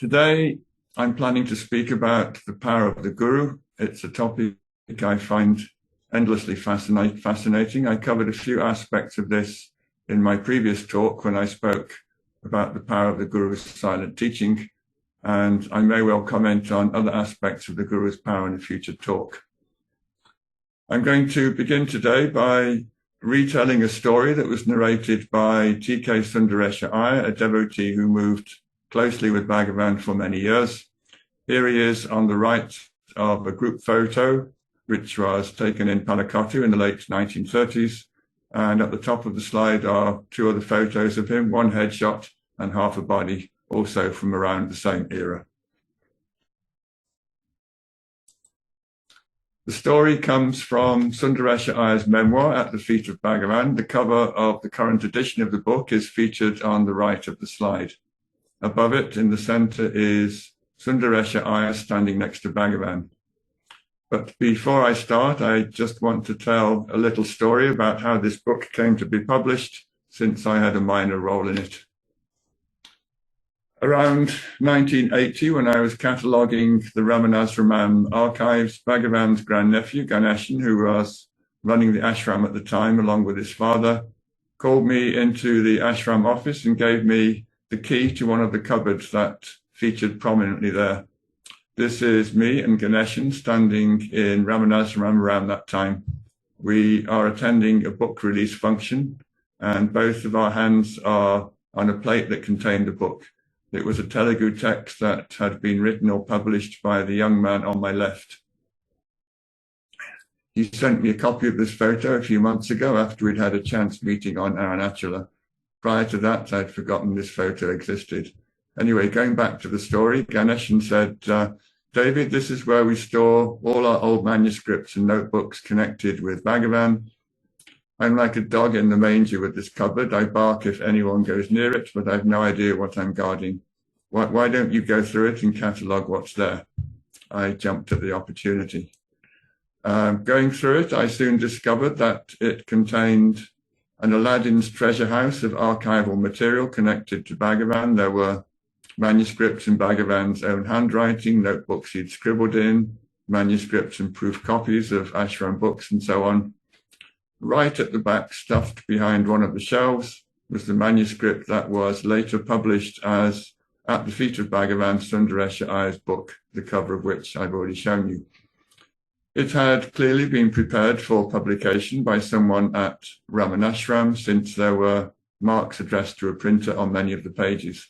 Today, I'm planning to speak about the power of the Guru. It's a topic I find endlessly fascinating. I covered a few aspects of this in my previous talk when I spoke about the power of the Guru's silent teaching, and I may well comment on other aspects of the Guru's power in a future talk. I'm going to begin today by retelling a story that was narrated by T.K. Sundaresha Iyer, a devotee who moved closely with Bhagavan for many years. Here he is on the right of a group photo, which was taken in Palakottu in the late 1930s. And at the top of the slide are two other photos of him, one headshot and half a body, also from around the same era. The story comes from Sundaresha Iyer's memoir, At the Feet of Bhagavan. The cover of the current edition of the book is featured on the right of the slide. Above it, in the center, is Sundaresha Iyer standing next to Bhagavan. But before I start, I just want to tell a little story about how this book came to be published, since I had a minor role in it. Around 1980, when I was cataloguing the Ramanasramam archives, Bhagavan's grandnephew, Ganeshan, who was running the ashram at the time along with his father, called me into the ashram office and gave me the key to one of the cupboards that featured prominently there. This is me and Ganeshan standing in Ramanasram around that time. We are attending a book release function, and both of our hands are on a plate that contained a book. It was a Telugu text that had been written or published by the young man on my left. He sent me a copy of this photo a few months ago after we'd had a chance meeting on Arunachala. Prior to that, I'd forgotten this photo existed. Anyway, going back to the story, Ganeshan said, David, this is where we store all our old manuscripts and notebooks connected with Bhagavan. I'm like a dog in the manger with this cupboard. I bark if anyone goes near it, but I've no idea what I'm guarding. Why don't you go through it and catalogue what's there? I jumped at the opportunity. Going through it, I soon discovered that it contained an Aladdin's treasure house of archival material connected to Bhagavan. There were manuscripts in Bhagavan's own handwriting, notebooks he'd scribbled in, manuscripts and proof copies of ashram books and so on. Right at the back, stuffed behind one of the shelves, was the manuscript that was later published as At the Feet of Bhagavan, Sundaresha Iyer's book, the cover of which I've already shown you. It had clearly been prepared for publication by someone at Ramanashram, since there were marks addressed to a printer on many of the pages.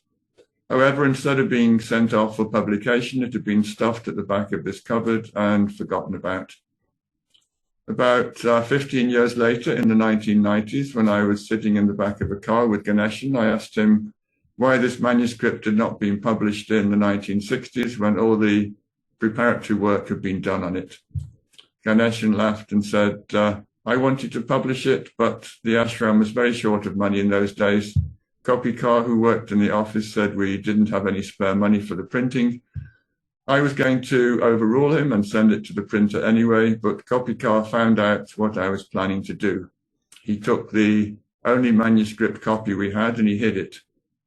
However, instead of being sent off for publication, it had been stuffed at the back of this cupboard and forgotten about. About 15 years later, in the 1990s, when I was sitting in the back of a car with Ganeshan, I asked him why this manuscript had not been published in the 1960s when all the preparatory work had been done on it. Ganeshan laughed and said, I wanted to publish it, but the ashram was very short of money in those days. Kopikar, who worked in the office, said we didn't have any spare money for the printing. I was going to overrule him and send it to the printer anyway, but Kopikar found out what I was planning to do. He took the only manuscript copy we had and he hid it.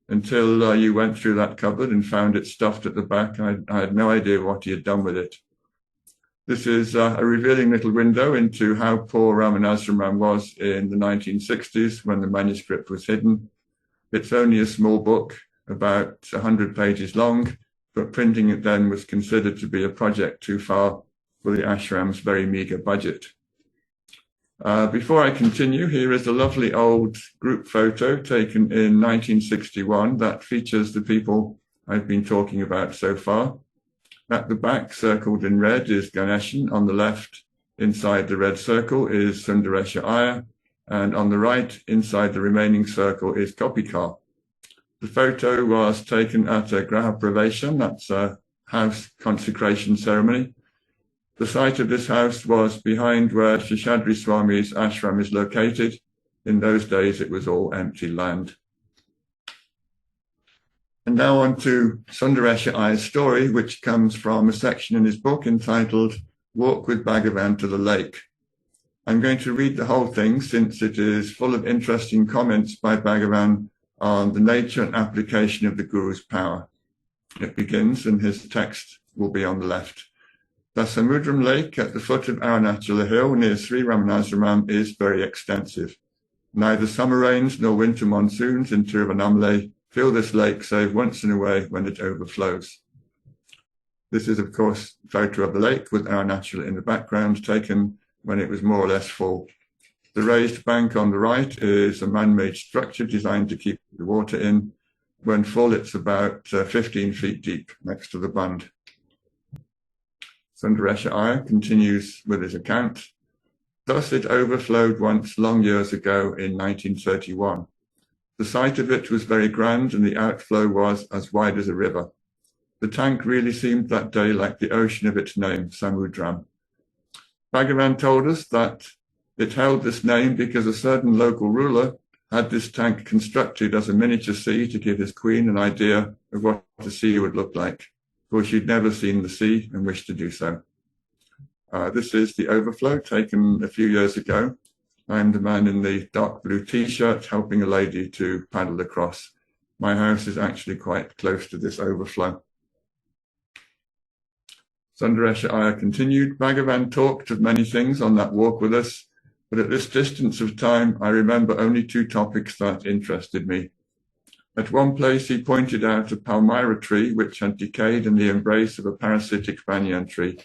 Until you went through that cupboard and found it stuffed at the back, I had no idea what he had done with it. This is a revealing little window into how poor Ramanasramam was in the 1960s when the manuscript was hidden. It's only a small book, about 100 pages long, but printing it then was considered to be a project too far for the ashram's very meager budget. Before I continue, here is a lovely old group photo taken in 1961 that features the people I've been talking about so far. At the back, circled in red, is Ganeshan. On the left, inside the red circle, is Sundaresha Iyer. And on the right, inside the remaining circle, is Kopikar. The photo was taken at a Graha Pravesham, that's a house consecration ceremony. The site of this house was behind where Shishadri Swami's ashram is located. In those days, it was all empty land. And now on to Sundaresha Iyer's story, which comes from a section in his book entitled Walk with Bhagavan to the Lake. I'm going to read the whole thing since it is full of interesting comments by Bhagavan on the nature and application of the Guru's power. it begins, and his text will be on the left. The Samudram Lake at the foot of Arunachala Hill near Sri Ramanashramam is very extensive. Neither summer rains nor winter monsoons in Tiruvannamalai fill this lake save once in a way when it overflows. This is, of course, a photo of the lake with Arunachala in the background, taken when it was more or less full. The raised bank on the right is a man-made structure designed to keep the water in. When full, it's about 15 feet deep next to the bund. Sundaresha Iyer continues with his account. Thus it overflowed once long years ago in 1931. The sight of it was very grand and the outflow was as wide as a river. The tank really seemed that day like the ocean of its name, Samudram. Bhagavan told us that it held this name because a certain local ruler had this tank constructed as a miniature sea to give his queen an idea of what the sea would look like, for she'd never seen the sea and wished to do so. This is the overflow taken a few years ago. I'm the man in the dark blue t-shirt helping a lady to paddle across. My house is actually quite close to this overflow. Sundaresha Iyer continued, Bhagavan talked of many things on that walk with us, but at this distance of time, I remember only two topics that interested me. At one place, he pointed out a palmyra tree which had decayed in the embrace of a parasitic banyan tree.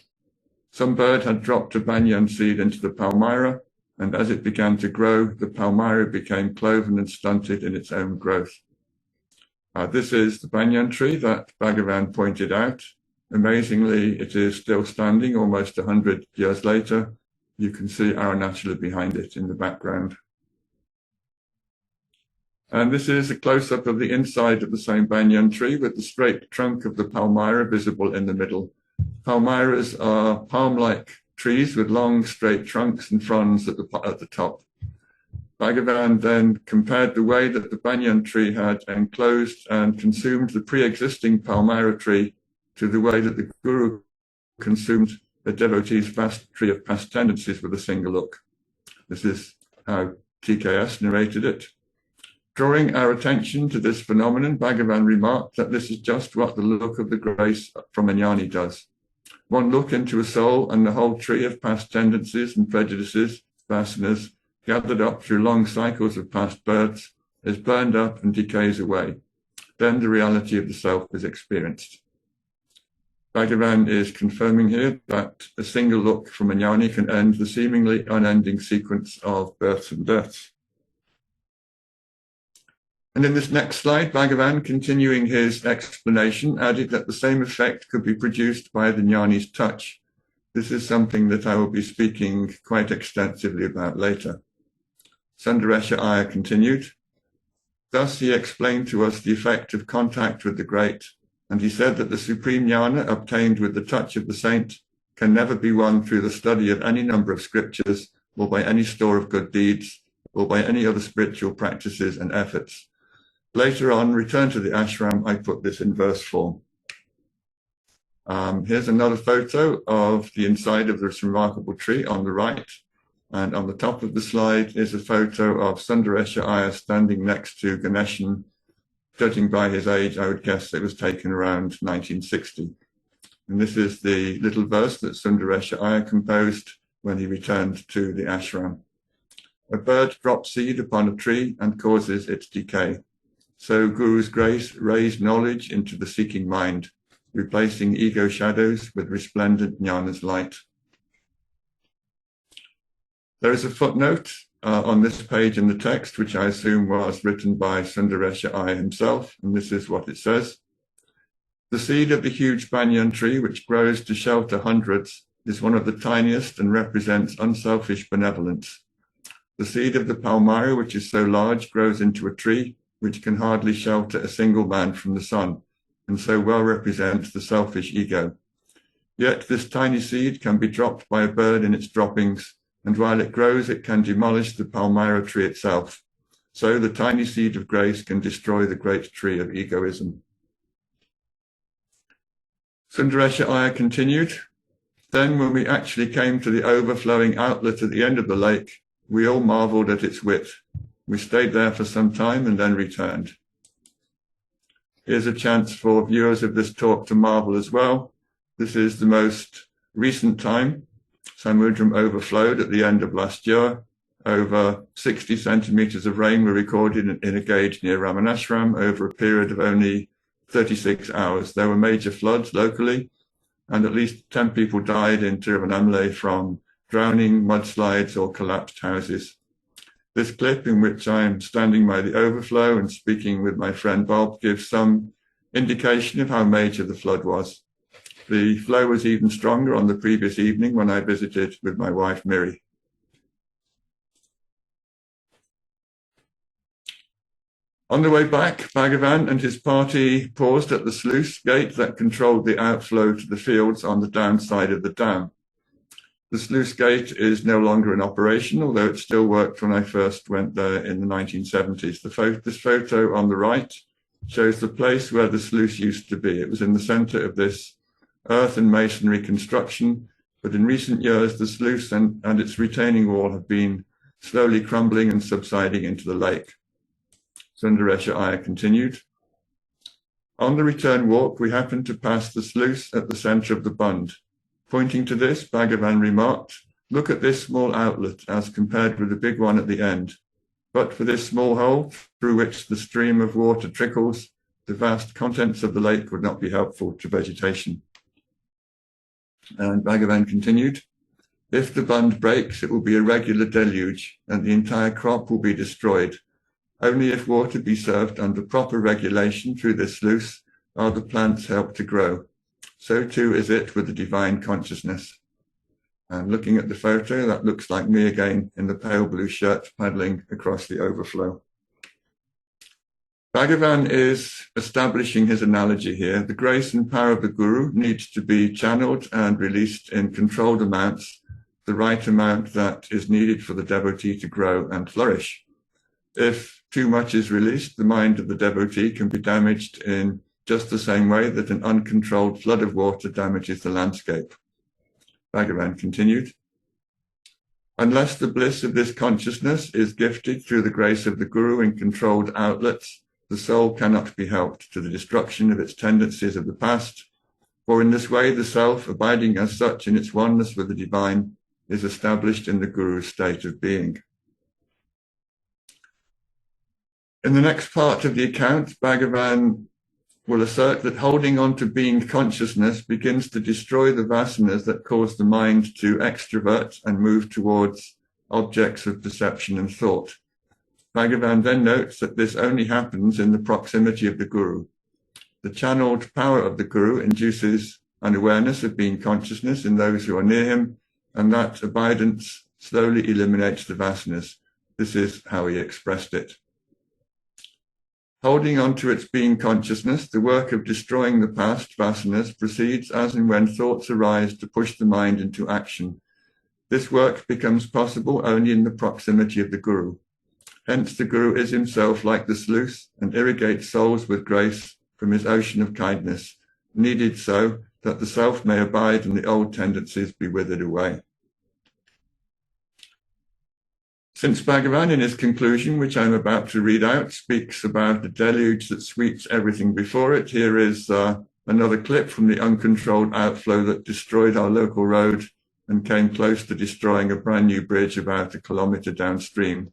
Some bird had dropped a banyan seed into the palmyra, and as it began to grow, the palmyra became cloven and stunted in its own growth. This is the banyan tree that Bhagavan pointed out. Amazingly, it is still standing almost 100 years later. You can see Arunachala behind it in the background. And this is a close-up of the inside of the same banyan tree with the straight trunk of the palmyra visible in the middle. Palmyras are palm-like trees with long, straight trunks and fronds at the top. Bhagavan then compared the way that the banyan tree had enclosed and consumed the pre-existing palmyra tree to the way that the Guru consumed a devotee's vast tree of past tendencies with a single look. This is how TKS narrated it. Drawing our attention to this phenomenon, Bhagavan remarked that this is just what the look of the grace from a jnani does. One look into a soul and the whole tree of past tendencies and prejudices, vasanas, gathered up through long cycles of past births, is burned up and decays away. Then the reality of the self is experienced. Bhagavan is confirming here that a single look from a jnani can end the seemingly unending sequence of births and deaths. And in this next slide, Bhagavan, continuing his explanation, added that the same effect could be produced by the jnani's touch. This is something that I will be speaking quite extensively about later. Sundaresha Iyer continued, thus he explained to us the effect of contact with the great, and he said that the supreme jnana obtained with the touch of the saint can never be won through the study of any number of scriptures or by any store of good deeds or by any other spiritual practices and efforts. Later on, return to the ashram, I put this in verse form. Here's another photo of the inside of this remarkable tree on the right. And on the top of the slide is a photo of Sundaresha Iyer standing next to Ganeshan. Judging by his age, I would guess it was taken around 1960. And this is the little verse that Sundaresha Iyer composed when he returned to the ashram. A bird drops seed upon a tree and causes its decay. So Guru's grace raised knowledge into the seeking mind, replacing ego shadows with resplendent jnana's light. There is a footnote on this page in the text, which I assume was written by Sundaresha Iyer himself, and this is what it says. The seed of the huge banyan tree, which grows to shelter hundreds, is one of the tiniest and represents unselfish benevolence. The seed of the palmyra, which is so large, grows into a tree which can hardly shelter a single man from the sun, and so well represents the selfish ego. Yet this tiny seed can be dropped by a bird in its droppings, and while it grows, it can demolish the palmyra tree itself. So the tiny seed of grace can destroy the great tree of egoism. Sundaresha Iyer continued, then when we actually came to the overflowing outlet at the end of the lake, we all marveled at its width. We stayed there for some time and then returned. Here's a chance for viewers of this talk to marvel as well. This is the most recent time Samudram overflowed at the end of last year. Over 60 centimeters of rain were recorded in a gauge near Ramanashram over a period of only 36 hours. There were major floods locally, and at least 10 people died in Tiruvannamalai from drowning, mudslides, or collapsed houses. This clip, in which I am standing by the overflow and speaking with my friend Bob, gives some indication of how major the flood was. The flow was even stronger on the previous evening when I visited with my wife Miri. On the way back, Bhagavan and his party paused at the sluice gate that controlled the outflow to the fields on the downside of the dam. The sluice gate is no longer in operation, although it still worked when I first went there in the 1970s. This photo on the right shows the place where the sluice used to be. It was in the center of this earth and masonry construction, but in recent years, the sluice and its retaining wall have been slowly crumbling and subsiding into the lake. Sundaresha Iyer continued. On the return walk, we happened to pass the sluice at the center of the bund. Pointing to this, Bhagavan remarked, "Look at this small outlet as compared with the big one at the end. But for this small hole through which the stream of water trickles, the vast contents of the lake would not be helpful to vegetation." And Bhagavan continued, "If the bund breaks, it will be a regular deluge, and the entire crop will be destroyed. Only if water be served under proper regulation through this sluice are the plants helped to grow. So too is it with the divine consciousness." And looking at the photo, that looks like me again in the pale blue shirt paddling across the overflow. Bhagavan is establishing his analogy here. The grace and power of the Guru needs to be channeled and released in controlled amounts, the right amount that is needed for the devotee to grow and flourish. If too much is released, the mind of the devotee can be damaged in just the same way that an uncontrolled flood of water damages the landscape. Bhagavan continued, "Unless the bliss of this consciousness is gifted through the grace of the Guru in controlled outlets, the soul cannot be helped to the destruction of its tendencies of the past, for in this way the self, abiding as such in its oneness with the divine, is established in the Guru's state of being." In the next part of the account, Bhagavan will assert that holding on to being consciousness begins to destroy the vasanas that cause the mind to extrovert and move towards objects of perception and thought. Bhagavan then notes that this only happens in the proximity of the Guru. The channeled power of the Guru induces an awareness of being consciousness in those who are near him, and that abidance slowly eliminates the vasanas. This is how he expressed it. Holding on to its being consciousness, the work of destroying the past vasanas proceeds as and when thoughts arise to push the mind into action. This work becomes possible only in the proximity of the Guru. Hence, the Guru is himself like the sluice and irrigates souls with grace from his ocean of kindness, needed so that the self may abide and the old tendencies be withered away. Since Bhagavan, in his conclusion, which I'm about to read out, speaks about the deluge that sweeps everything before it, here is another clip from the uncontrolled outflow that destroyed our local road and came close to destroying a brand new bridge about 1 kilometer downstream.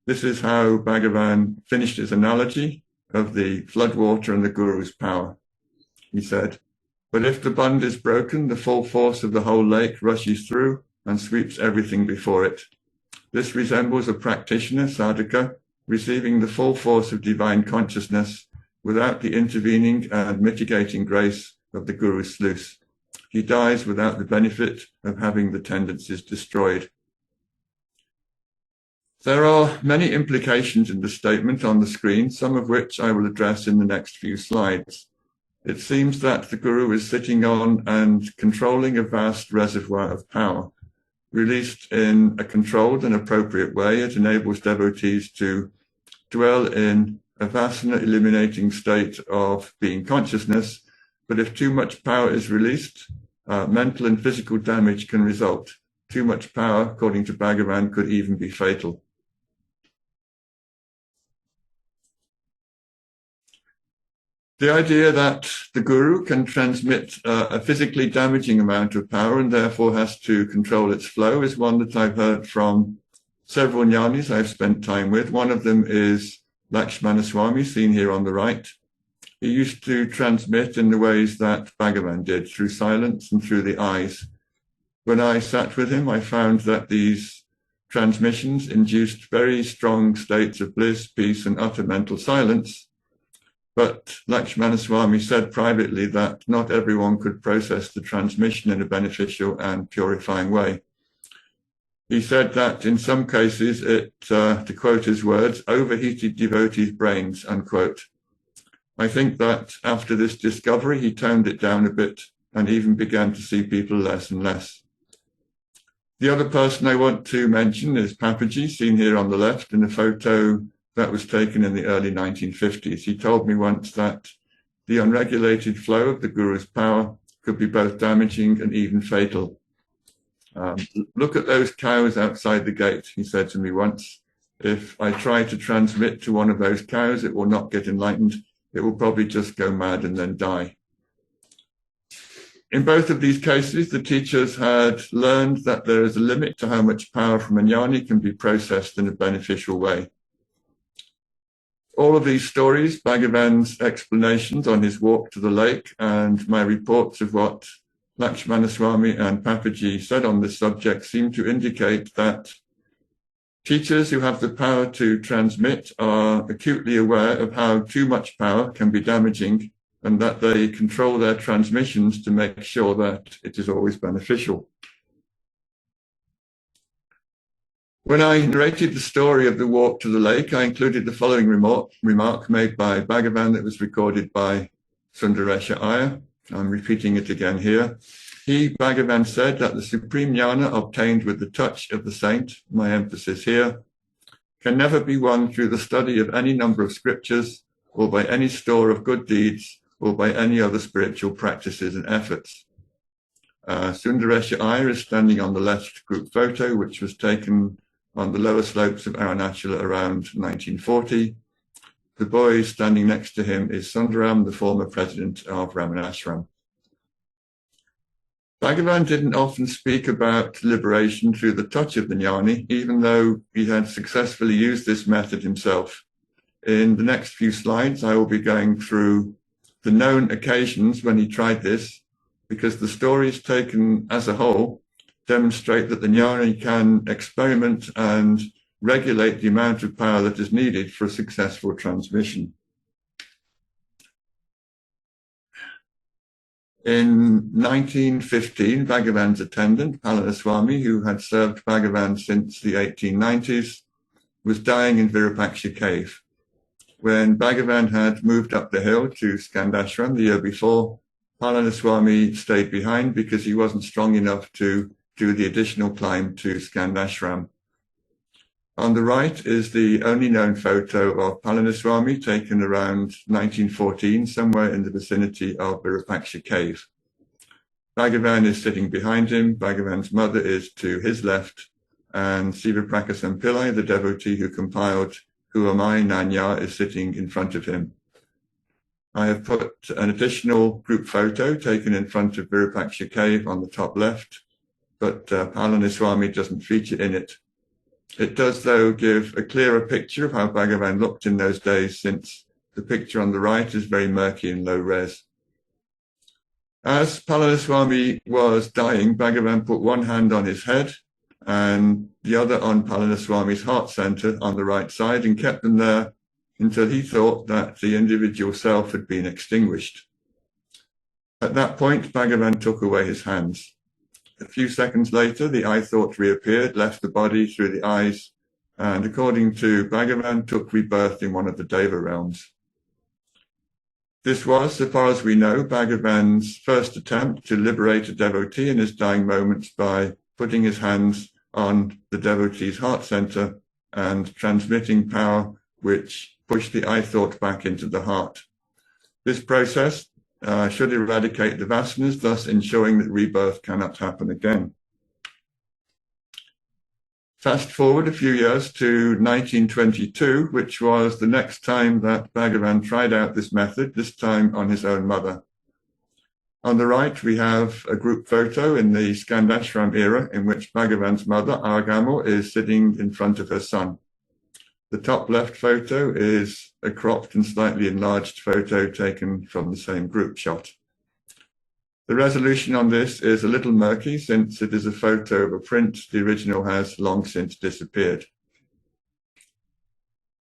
This is how Bhagavan finished his analogy of the floodwater and the Guru's power. He said, "But if the bund is broken, the full force of the whole lake rushes through and sweeps everything before it. This resembles a practitioner, sadhaka, receiving the full force of divine consciousness without the intervening and mitigating grace of the Guru's sluice. He dies without the benefit of having the tendencies destroyed." There are many implications in the statement on the screen, some of which I will address in the next few slides. It seems that the Guru is sitting on and controlling a vast reservoir of power. Released in a controlled and appropriate way, it enables devotees to dwell in a vasana-eliminating state of being consciousness, but if too much power is released, mental and physical damage can result. Too much power, according to Bhagavan, could even be fatal. The idea that the guru can transmit a physically damaging amount of power and therefore has to control its flow is one that I've heard from several jnanis I've spent time with. One of them is Lakshmi, seen here on the right. He used to transmit in the ways that Bhagavan did, through silence and through the eyes. When I sat with him, I found that these transmissions induced very strong states of bliss, peace, and utter mental silence. But Lakshmi said privately that not everyone could process the transmission in a beneficial and purifying way. He said that in some cases it, to quote his words, overheated devotees' brains, unquote. I think that after this discovery, he toned it down a bit and even began to see people less and less. The other person I want to mention is Papaji, seen here on the left in a photo that was taken in the early 1950s. He told me once that the unregulated flow of the Guru's power could be both damaging and even fatal. Look at those cows outside the gate, he said to me once. If I try to transmit to one of those cows, it will not get enlightened. It will probably just go mad and then die. In both of these cases, the teachers had learned that there is a limit to how much power from a jnani can be processed in a beneficial way. All of these stories, Bhagavan's explanations on his walk to the lake, and my reports of what Lakshmana Swami and Papaji said on this subject seem to indicate that teachers who have the power to transmit are acutely aware of how too much power can be damaging and that they control their transmissions to make sure that it is always beneficial. When I narrated the story of the walk to the lake, I included the following remark made by Bhagavan that was recorded by Sundaresha Iyer. I'm repeating it again here. He, Bhagavan, said that the supreme jnana obtained with the touch of the saint, my emphasis here, can never be won through the study of any number of scriptures or by any store of good deeds or by any other spiritual practices and efforts. Sundaresha Iyer is standing on the left group photo, which was taken on the lower slopes of Arunachala around 1940. The boy standing next to him is Sundaram, the former president of Ramanashram. Bhagavan didn't often speak about liberation through the touch of the jnani, even though he had successfully used this method himself. In the next few slides, I will be going through the known occasions when he tried this, because the stories taken as a whole demonstrate that the jnani can experiment and regulate the amount of power that is needed for a successful transmission. In 1915, Bhagavan's attendant, Palaniswami, who had served Bhagavan since the 1890s, was dying in Virupaksha cave. When Bhagavan had moved up the hill to Skandashram the year before, Palaniswami stayed behind because he wasn't strong enough to do the additional climb to Skandashram. On the right is the only known photo of Palaniswami taken around 1914, somewhere in the vicinity of Virupaksha cave. Bhagavan is sitting behind him, Bhagavan's mother is to his left, and Sivaprakasam Pillai, the devotee who compiled Who Am I, Nanya, is sitting in front of him. I have put an additional group photo taken in front of Virupaksha cave on the top left, but Palaniswami doesn't feature in it. It does, though, give a clearer picture of how Bhagavan looked in those days, since the picture on the right is very murky and low res. As Palaniswami was dying, Bhagavan put one hand on his head and the other on Palaniswami's heart center on the right side and kept them there until he thought that the individual self had been extinguished. At that point, Bhagavan took away his hands. A few seconds later, the I thought reappeared, left the body through the eyes, and according to Bhagavan, took rebirth in one of the Deva realms. This was, so far as we know, Bhagavan's first attempt to liberate a devotee in his dying moments by putting his hands on the devotee's heart center and transmitting power which pushed the I thought back into the heart. This process should eradicate the vasanas, thus ensuring that rebirth cannot happen again. Fast forward a few years to 1922, which was the next time that Bhagavan tried out this method, this time on his own mother. On the right, we have a group photo in the Skandashram era in which Bhagavan's mother, Aragamo, is sitting in front of her son. The top left photo is a cropped and slightly enlarged photo taken from the same group shot. The resolution on this is a little murky since it is a photo of a print. The original has long since disappeared.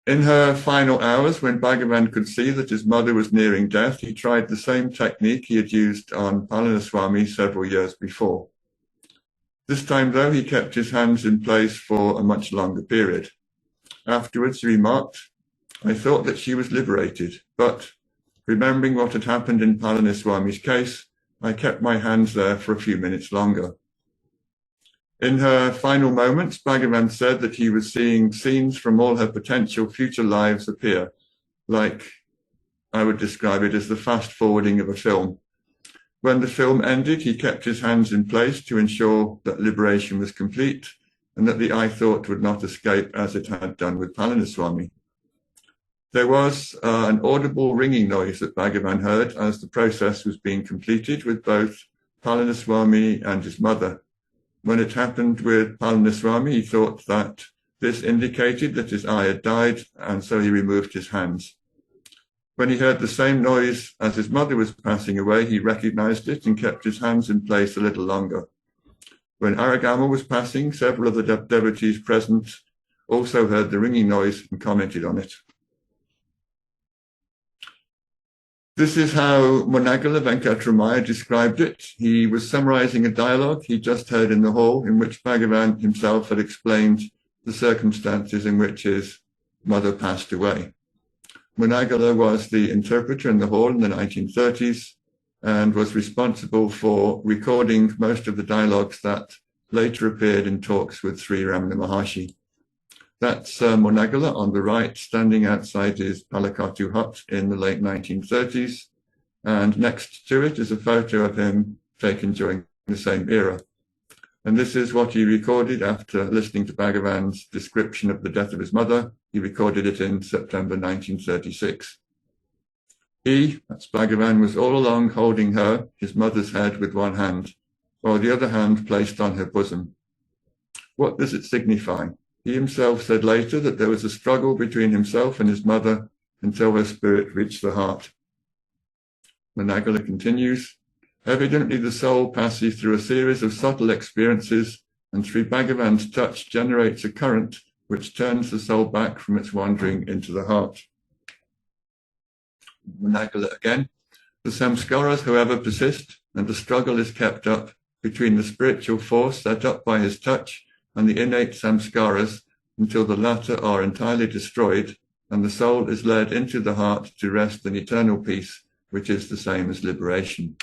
In her final hours, when Bhagavan could see that his mother was nearing death, he tried the same technique he had used on Palaniswami several years before. This time, though, he kept his hands in place for a much longer period. Afterwards, he remarked, "I thought that she was liberated, but remembering what had happened in Palaniswami's case, I kept my hands there for a few minutes longer." In her final moments, Bhagavan said that he was seeing scenes from all her potential future lives appear, like I would describe it as the fast forwarding of a film. When the film ended, he kept his hands in place to ensure that liberation was complete and that the I thought would not escape as it had done with Palaniswami. There was an audible ringing noise that Bhagavan heard as the process was being completed with both Palaniswami and his mother. When it happened with Palaniswami, he thought that this indicated that his eye had died, and so he removed his hands. When he heard the same noise as his mother was passing away, he recognized it and kept his hands in place a little longer. When Aragama was passing, several of the devotees present also heard the ringing noise and commented on it. This is how Monagala Venkatramaya described it. He was summarizing a dialogue he just heard in the hall in which Bhagavan himself had explained the circumstances in which his mother passed away. Monagala was the interpreter in the hall in the 1930s and was responsible for recording most of the dialogues that later appeared in talks with Sri Ramana Maharshi. That's Monagala on the right, standing outside his Palakatu hut in the late 1930s. And next to it is a photo of him taken during the same era. And this is what he recorded after listening to Bhagavan's description of the death of his mother. He recorded it in September 1936. He, that's Bhagavan, was all along holding her, his mother's head, with one hand, while the other hand placed on her bosom. What does it signify? He himself said later that there was a struggle between himself and his mother until her spirit reached the heart. Monagala continues, evidently the soul passes through a series of subtle experiences and through Bhagavan's touch generates a current which turns the soul back from its wandering into the heart. Monagala again, the samskaras, however, persist and the struggle is kept up between the spiritual force set up by his touch and the innate samskaras until the latter are entirely destroyed and the soul is led into the heart to rest in eternal peace, which is the same as liberation.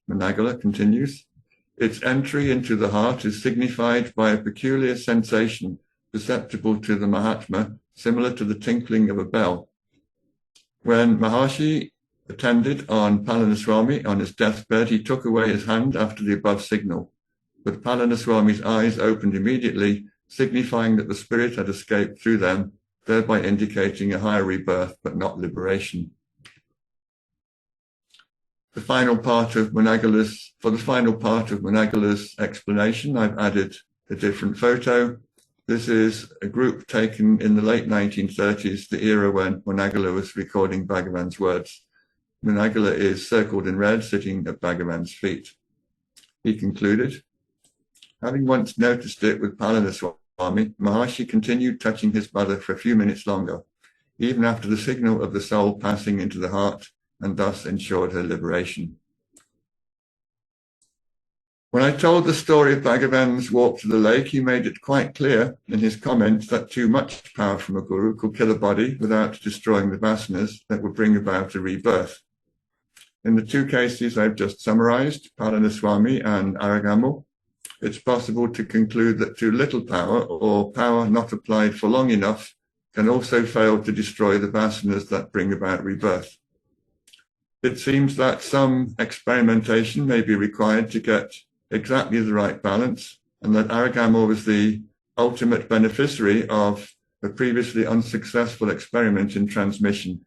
Monagala continues, its entry into the heart is signified by a peculiar sensation perceptible to the Mahatma, similar to the tinkling of a bell. When Maharshi attended on Palaniswami on his deathbed, he took away his hand after the above signal. But Palaniswami's eyes opened immediately, signifying that the spirit had escaped through them, thereby indicating a higher rebirth, but not liberation. For the final part of Monagala's explanation, I've added a different photo. This is a group taken in the late 1930s, the era when Monagala was recording Bhagavan's words. Monagala is circled in red, sitting at Bhagavan's feet. He concluded, having once noticed it with Palaniswami, Maharshi continued touching his mother for a few minutes longer, even after the signal of the soul passing into the heart, and thus ensured her liberation. When I told the story of Bhagavan's walk to the lake, he made it quite clear in his comments that too much power from a guru could kill a body without destroying the vasanas that would bring about a rebirth. In the two cases I've just summarized, Palaniswami and Aragamo, it's possible to conclude that too little power, or power not applied for long enough, can also fail to destroy the vasanas that bring about rebirth. It seems that some experimentation may be required to get exactly the right balance, and that Aragamma was the ultimate beneficiary of a previously unsuccessful experiment in transmission.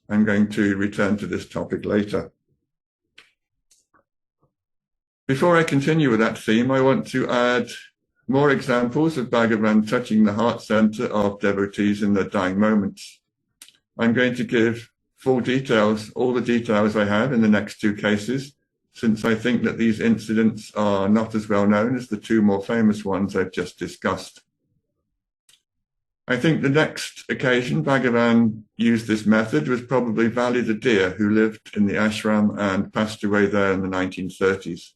I'm going to return to this topic later. Before I continue with that theme, I want to add more examples of Bhagavan touching the heart center of devotees in their dying moments. I'm going to give full details, all the details I have in the next two cases, since I think that these incidents are not as well known as the two more famous ones I've just discussed. I think the next occasion Bhagavan used this method was probably Valli the deer, who lived in the ashram and passed away there in the 1930s.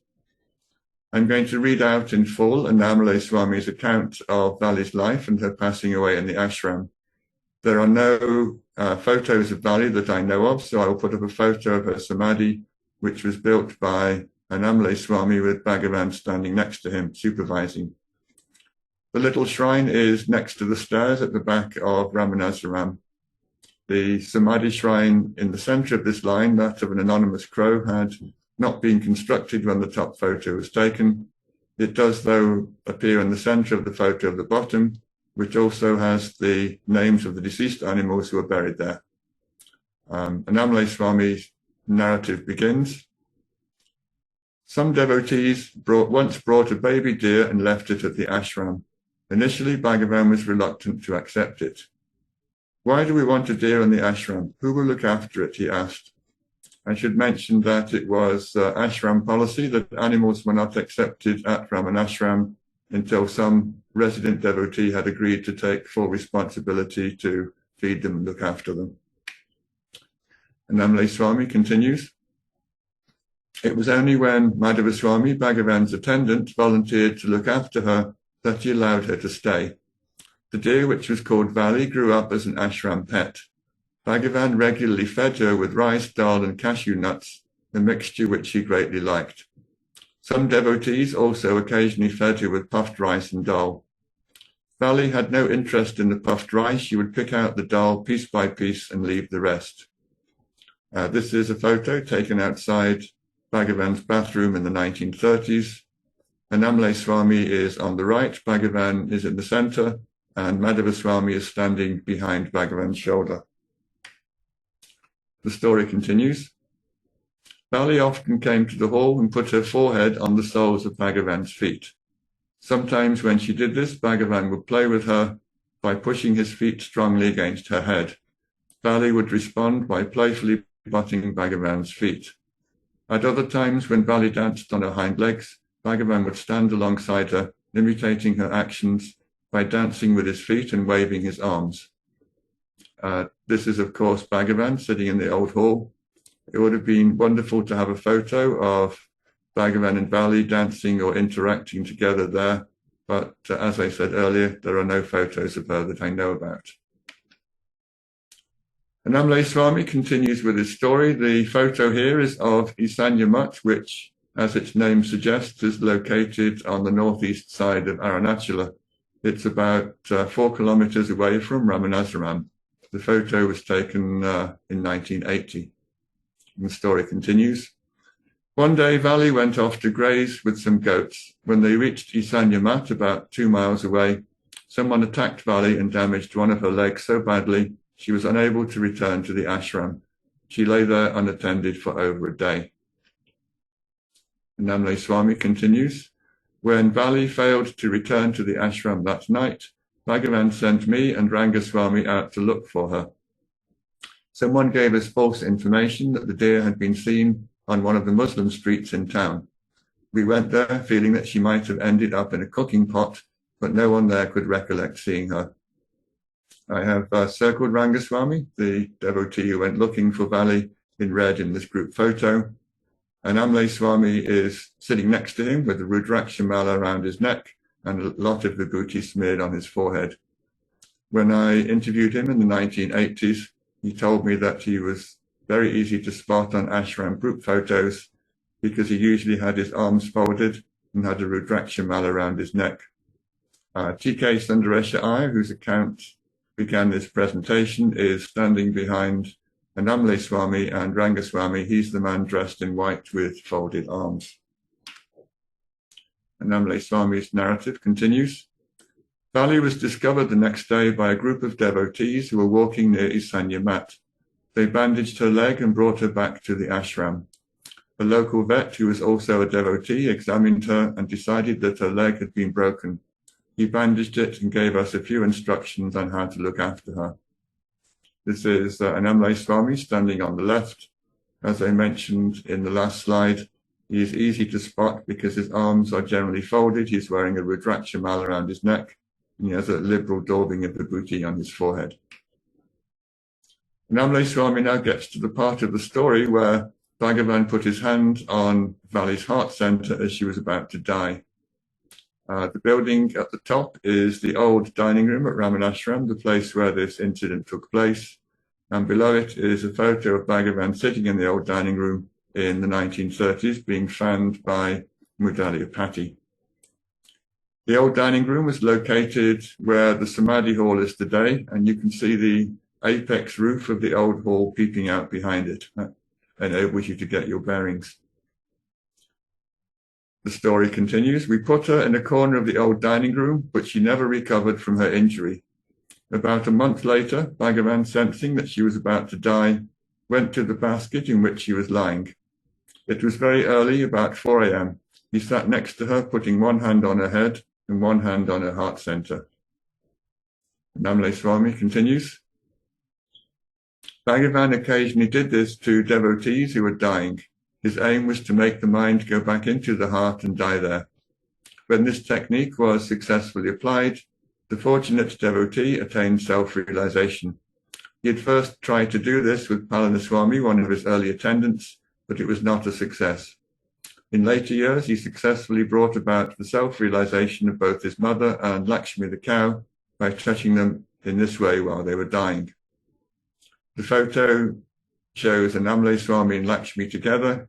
I'm going to read out in full Annamale Swami's account of Valli's life and her passing away in the ashram. There are no photos of Valli that I know of, so I will put up a photo of her samadhi, which was built by Annamale Swami with Bhagavan standing next to him, supervising. The little shrine is next to the stairs at the back of Ramanaswaram. The samadhi shrine in the center of this line, that of an anonymous crow, had not been constructed when the top photo was taken. It does, though, appear in the center of the photo of the bottom, which also has the names of the deceased animals who are buried there. Annamale Swami's narrative begins. Some devotees once brought a baby deer and left it at the ashram. Initially, Bhagavan was reluctant to accept it. Why do we want a deer in the ashram? Who will look after it? He asked. I should mention that it was ashram policy that animals were not accepted at Ramanashram until some resident devotee had agreed to take full responsibility to feed them and look after them. Annamale Swami continues. It was only when Madhava Swami, Bhagavan's attendant, volunteered to look after her that he allowed her to stay. The deer, which was called Valli, grew up as an ashram pet. Bhagavan regularly fed her with rice, dal, and cashew nuts, a mixture which she greatly liked. Some devotees also occasionally fed her with puffed rice and dal. Valli had no interest in the puffed rice. She would pick out the dal piece by piece and leave the rest. This is a photo taken outside Bhagavan's bathroom in the 1930s. Annamale Swami is on the right, Bhagavan is in the center, and Madhava Swami is standing behind Bhagavan's shoulder. The story continues. Valli often came to the hall and put her forehead on the soles of Bhagavan's feet. Sometimes when she did this, Bhagavan would play with her by pushing his feet strongly against her head. Valli would respond by playfully butting Bhagavan's feet. At other times, when Valli danced on her hind legs, Bhagavan would stand alongside her, imitating her actions by dancing with his feet and waving his arms. This is, of course, Bhagavan sitting in the old hall. It would have been wonderful to have a photo of Bhagavan and Valli dancing or interacting together there, but as I said earlier, there are no photos of her that I know about. Annamale Swami continues with his story. The photo here is of Isanya Mutt, which, as its name suggests, is located on the northeast side of Arunachala. It's about 4 kilometers away from Ramanaswaram. The photo was taken in 1980. And the story continues. One day, Valli went off to graze with some goats. When they reached Isanya Mutt, about 2 miles away, someone attacked Valli and damaged one of her legs so badly she was unable to return to the ashram. She lay there unattended for over a day. Annamale Swami continues. When Valli failed to return to the ashram that night, Bhagavan sent me and Rangaswami out to look for her. Someone gave us false information that the deer had been seen on one of the Muslim streets in town. We went there feeling that she might have ended up in a cooking pot, but no one there could recollect seeing her. I have circled Rangaswami, the devotee who went looking for Valli, in red in this group photo. Annamale Swami is sitting next to him with the Rudraksha mala around his neck and a lot of vibhuti smeared on his forehead. When I interviewed him in the 1980s, he told me that he was very easy to spot on ashram group photos because he usually had his arms folded and had a Rudraksha mala around his neck. TK Sundaresha Iyer, whose account began this presentation, is standing behind Annamale Swami and Rangaswami. He's the man dressed in white with folded arms. Annamalai Swami's narrative continues. Valli was discovered the next day by a group of devotees who were walking near Isanya Mat. They bandaged her leg and brought her back to the ashram. A local vet, who was also a devotee, examined her and decided that her leg had been broken. He bandaged it and gave us a few instructions on how to look after her. This is Annamalai Swami standing on the left. As I mentioned in the last slide, he is easy to spot because his arms are generally folded. He's wearing a Rudraksha mala around his neck, and he has a liberal daubing of vibhuti on his forehead. Annamalai Swami now gets to the part of the story where Bhagavan put his hand on Valli's heart center as she was about to die. The building at the top is the old dining room at Ramanashram, the place where this incident took place. And below it is a photo of Bhagavan sitting in the old dining room in the 1930s, being fanned by Mudaliya Patti. The old dining room was located where the Samadhi hall is today, and you can see the apex roof of the old hall peeping out behind it. That enables you to get your bearings. The story continues. We put her in a corner of the old dining room, but she never recovered from her injury. About a month later, Bhagavan, sensing that she was about to die, went to the basket in which she was lying. It was very early, about 4 a.m. He sat next to her, putting one hand on her head and one hand on her heart center. Annamalai Swami continues. Bhagavan occasionally did this to devotees who were dying. His aim was to make the mind go back into the heart and die there. When this technique was successfully applied, the fortunate devotee attained self-realization. He had first tried to do this with Palaniswami, one of his early attendants, but it was not a success. In later years, he successfully brought about the self-realization of both his mother and Lakshmi the cow by touching them in this way while they were dying. The photo shows Annamalai Swami and Lakshmi together.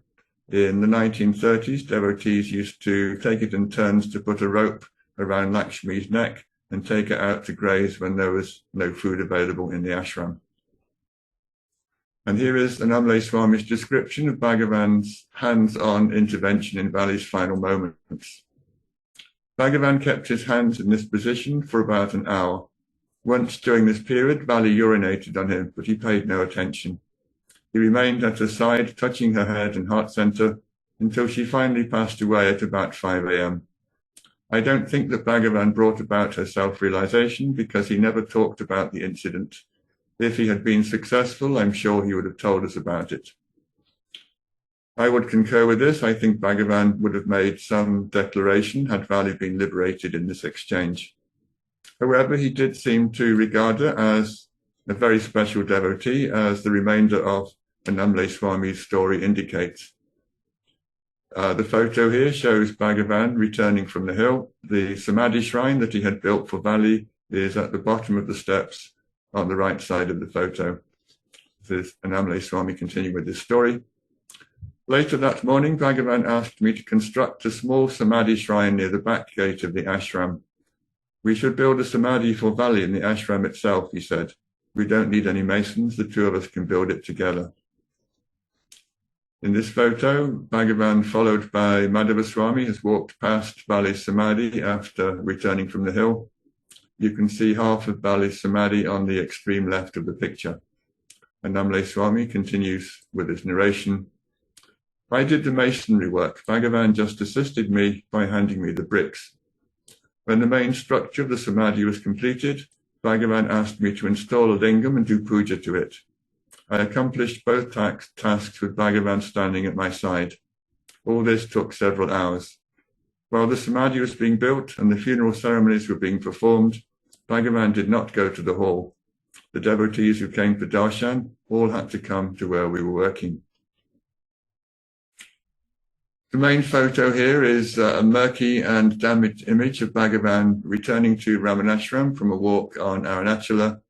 In the 1930s, devotees used to take it in turns to put a rope around Lakshmi's neck and take her out to graze when there was no food available in the ashram. And here is Annamalai Swami's description of Bhagavan's hands-on intervention in Valli's final moments. Bhagavan kept his hands in this position for about an hour. Once during this period, Valli urinated on him, but he paid no attention. He remained at her side, touching her head and heart center, until she finally passed away at about 5 a.m. I don't think that Bhagavan brought about her self-realization because he never talked about the incident. If he had been successful, I'm sure he would have told us about it. I would concur with this. I think Bhagavan would have made some declaration had Valli been liberated in this exchange. However, he did seem to regard her as a very special devotee, as the remainder of Annamalai Swami's story indicates. The photo here shows Bhagavan returning from the hill. The Samadhi shrine that he had built for Valli is at the bottom of the steps on the right side of the photo. This is Annamalai Swami continuing with this story. Later that morning, Bhagavan asked me to construct a small Samadhi shrine near the back gate of the ashram. We should build a Samadhi for Valli in the ashram itself, he said. We don't need any masons, the two of us can build it together. In this photo, Bhagavan, followed by Madhava Swami, has walked past Valli's Samadhi after returning from the hill. You can see half of Valli's Samadhi on the extreme left of the picture. Annamalai Swami continues with his narration. I did the masonry work. Bhagavan just assisted me by handing me the bricks. When the main structure of the Samadhi was completed, Bhagavan asked me to install a lingam and do puja to it. I accomplished both tasks with Bhagavan standing at my side. All this took several hours. While the Samadhi was being built and the funeral ceremonies were being performed, Bhagavan did not go to the hall. The devotees who came for darshan all had to come to where we were working. The main photo here is a murky and damaged image of Bhagavan returning to Ramanashram from a walk on Arunachala.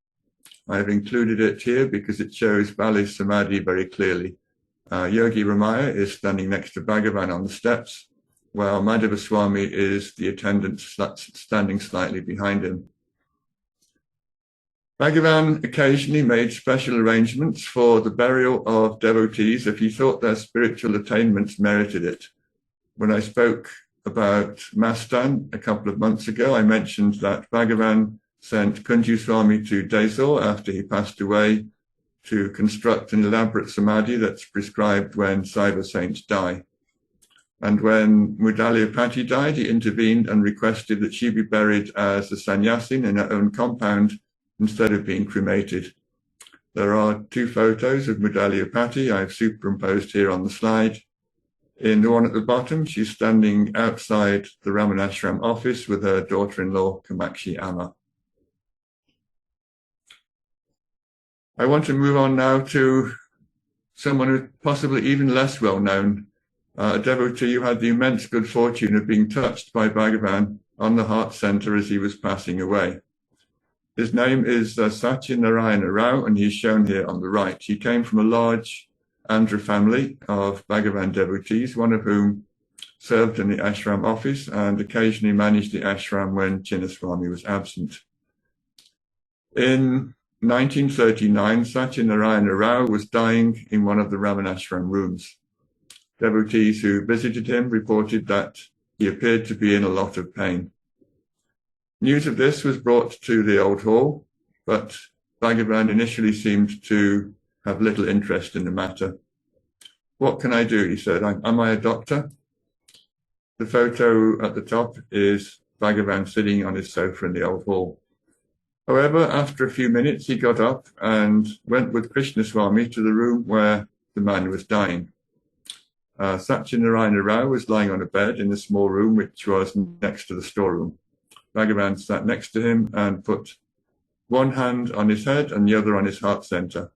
I have included it here because it shows Valli's Samadhi very clearly. Yogi Ramaya is standing next to Bhagavan on the steps, while Madhava Swami is the attendant standing slightly behind him. Bhagavan occasionally made special arrangements for the burial of devotees if he thought their spiritual attainments merited it. When I spoke about Mastan a couple of months ago, I mentioned that Bhagavan sent Kunju Swami to Desor after he passed away to construct an elaborate samadhi that's prescribed when Saiva saints die. And when Mudaliapati died, he intervened and requested that she be buried as a sannyasin in her own compound instead of being cremated. There are two photos of Mudaliapati I've superimposed here on the slide. In the one at the bottom, she's standing outside the Ramanashram office with her daughter-in-law, Kamakshi Amma. I want to move on now to someone who's possibly even less well known, a devotee who had the immense good fortune of being touched by Bhagavan on the heart center as he was passing away. His name is Sachi Narayana Rao, and he's shown here on the right. He came from a large Andhra family of Bhagavan devotees, one of whom served in the ashram office and occasionally managed the ashram when Chinnaswami was absent. In 1939, Sachi Narayana Rao was dying in one of the Ramanashram rooms. Devotees who visited him reported that he appeared to be in a lot of pain. News of this was brought to the old hall, but Bhagavan initially seemed to have little interest in the matter. What can I do? He said. Am I a doctor? The photo at the top is Bhagavan sitting on his sofa in the old hall. However, after a few minutes, he got up and went with Krishnaswami to the room where the man was dying. Sachi Narayana Rao was lying on a bed in a small room which was next to the storeroom. Bhagavan sat next to him and put one hand on his head and the other on his heart center.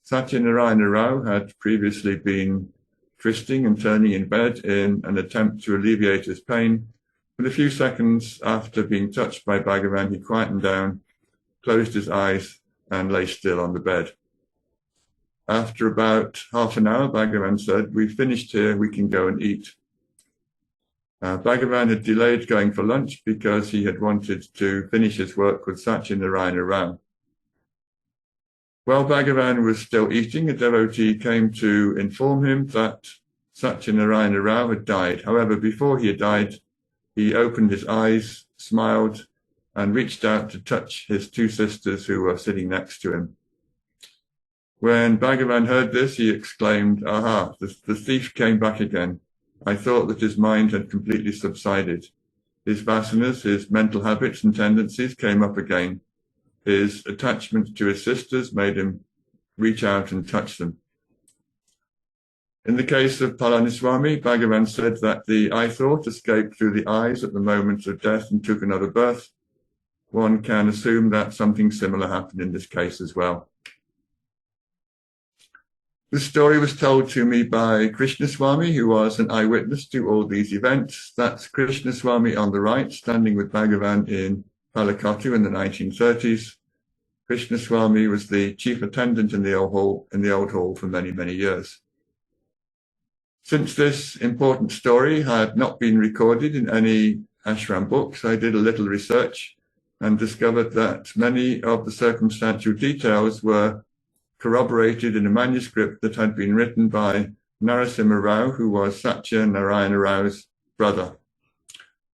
Sachi Narayana Rao had previously been twisting and turning in bed in an attempt to alleviate his pain, but a few seconds after being touched by Bhagavan, he quietened down, closed his eyes, and lay still on the bed. After about half an hour, Bhagavan said, "We've finished here, we can go and eat." Bhagavan had delayed going for lunch because he had wanted to finish his work with Sachi Narayana Rao. While Bhagavan was still eating, a devotee came to inform him that Sachi Narayana Rao had died. However, before he had died, he opened his eyes, smiled, and reached out to touch his two sisters who were sitting next to him. When Bhagavan heard this, he exclaimed, "Aha, the thief came back again. I thought that his mind had completely subsided. His vasanas, his mental habits and tendencies came up again. His attachment to his sisters made him reach out and touch them." In the case of Palaniswami, Bhagavan said that the I thought escaped through the eyes at the moment of death and took another birth. One can assume that something similar happened in this case as well. This story was told to me by Krishnaswami, who was an eyewitness to all these events. That's Krishnaswami on the right, standing with Bhagavan in Palakottu in the 1930s. Krishnaswami was the chief attendant in the old hall for many, many years. Since this important story had not been recorded in any ashram books, I did a little research and discovered that many of the circumstantial details were corroborated in a manuscript that had been written by Narasimha Rao, who was Sachi Narayana Rao's brother.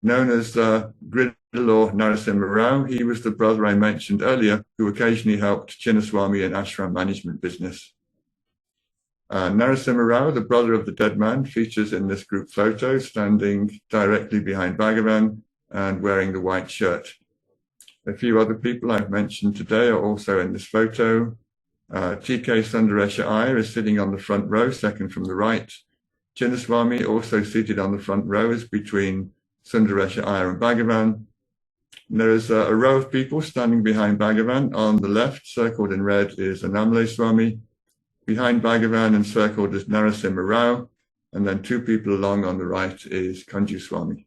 Known as Griddle or Narasimha Rao, he was the brother I mentioned earlier who occasionally helped Chinnaswami in ashram management business. Narasimha Rao, the brother of the dead man, features in this group photo, standing directly behind Bhagavan and wearing the white shirt. A few other people I've mentioned today are also in this photo. T.K. Sundaresha Iyer is sitting on the front row, second from the right. Chinnaswami, also seated on the front row, is between Sundaresha Iyer and Bhagavan. And there is a row of people standing behind Bhagavan. On the left, circled in red, is Anamale Swami. Behind Bhagavan and circled is Narasimha Rao. And then two people along on the right is Kunju Swami.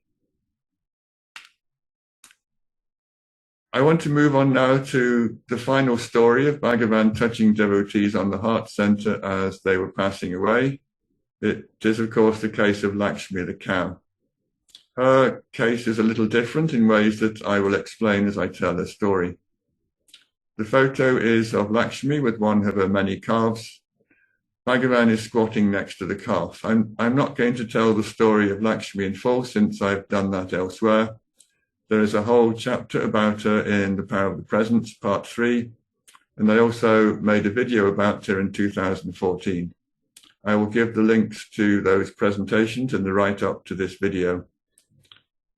I want to move on now to the final story of Bhagavan touching devotees on the heart center as they were passing away. It is, of course, the case of Lakshmi, the cow. Her case is a little different in ways that I will explain as I tell the story. The photo is of Lakshmi with one of her many calves. Bhagavan is squatting next to the calf. I'm not going to tell the story of Lakshmi in full, since I've done that elsewhere. There is a whole chapter about her in The Power of the Presence, part 3, and I also made a video about her in 2014. I will give the links to those presentations in the write-up to this video.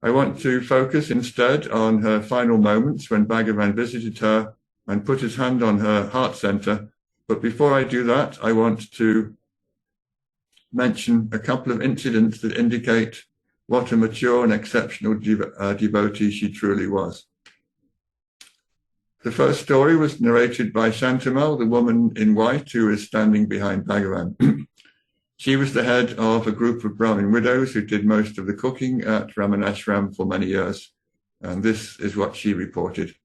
I want to focus instead on her final moments when Bhagavan visited her and put his hand on her heart center. But before I do that, I want to mention a couple of incidents that indicate what a mature and exceptional devotee she truly was. The first story was narrated by Shantamal, the woman in white who is standing behind Bhagavan. She was the head of a group of Brahmin widows who did most of the cooking at Ramanashram for many years, and this is what she reported.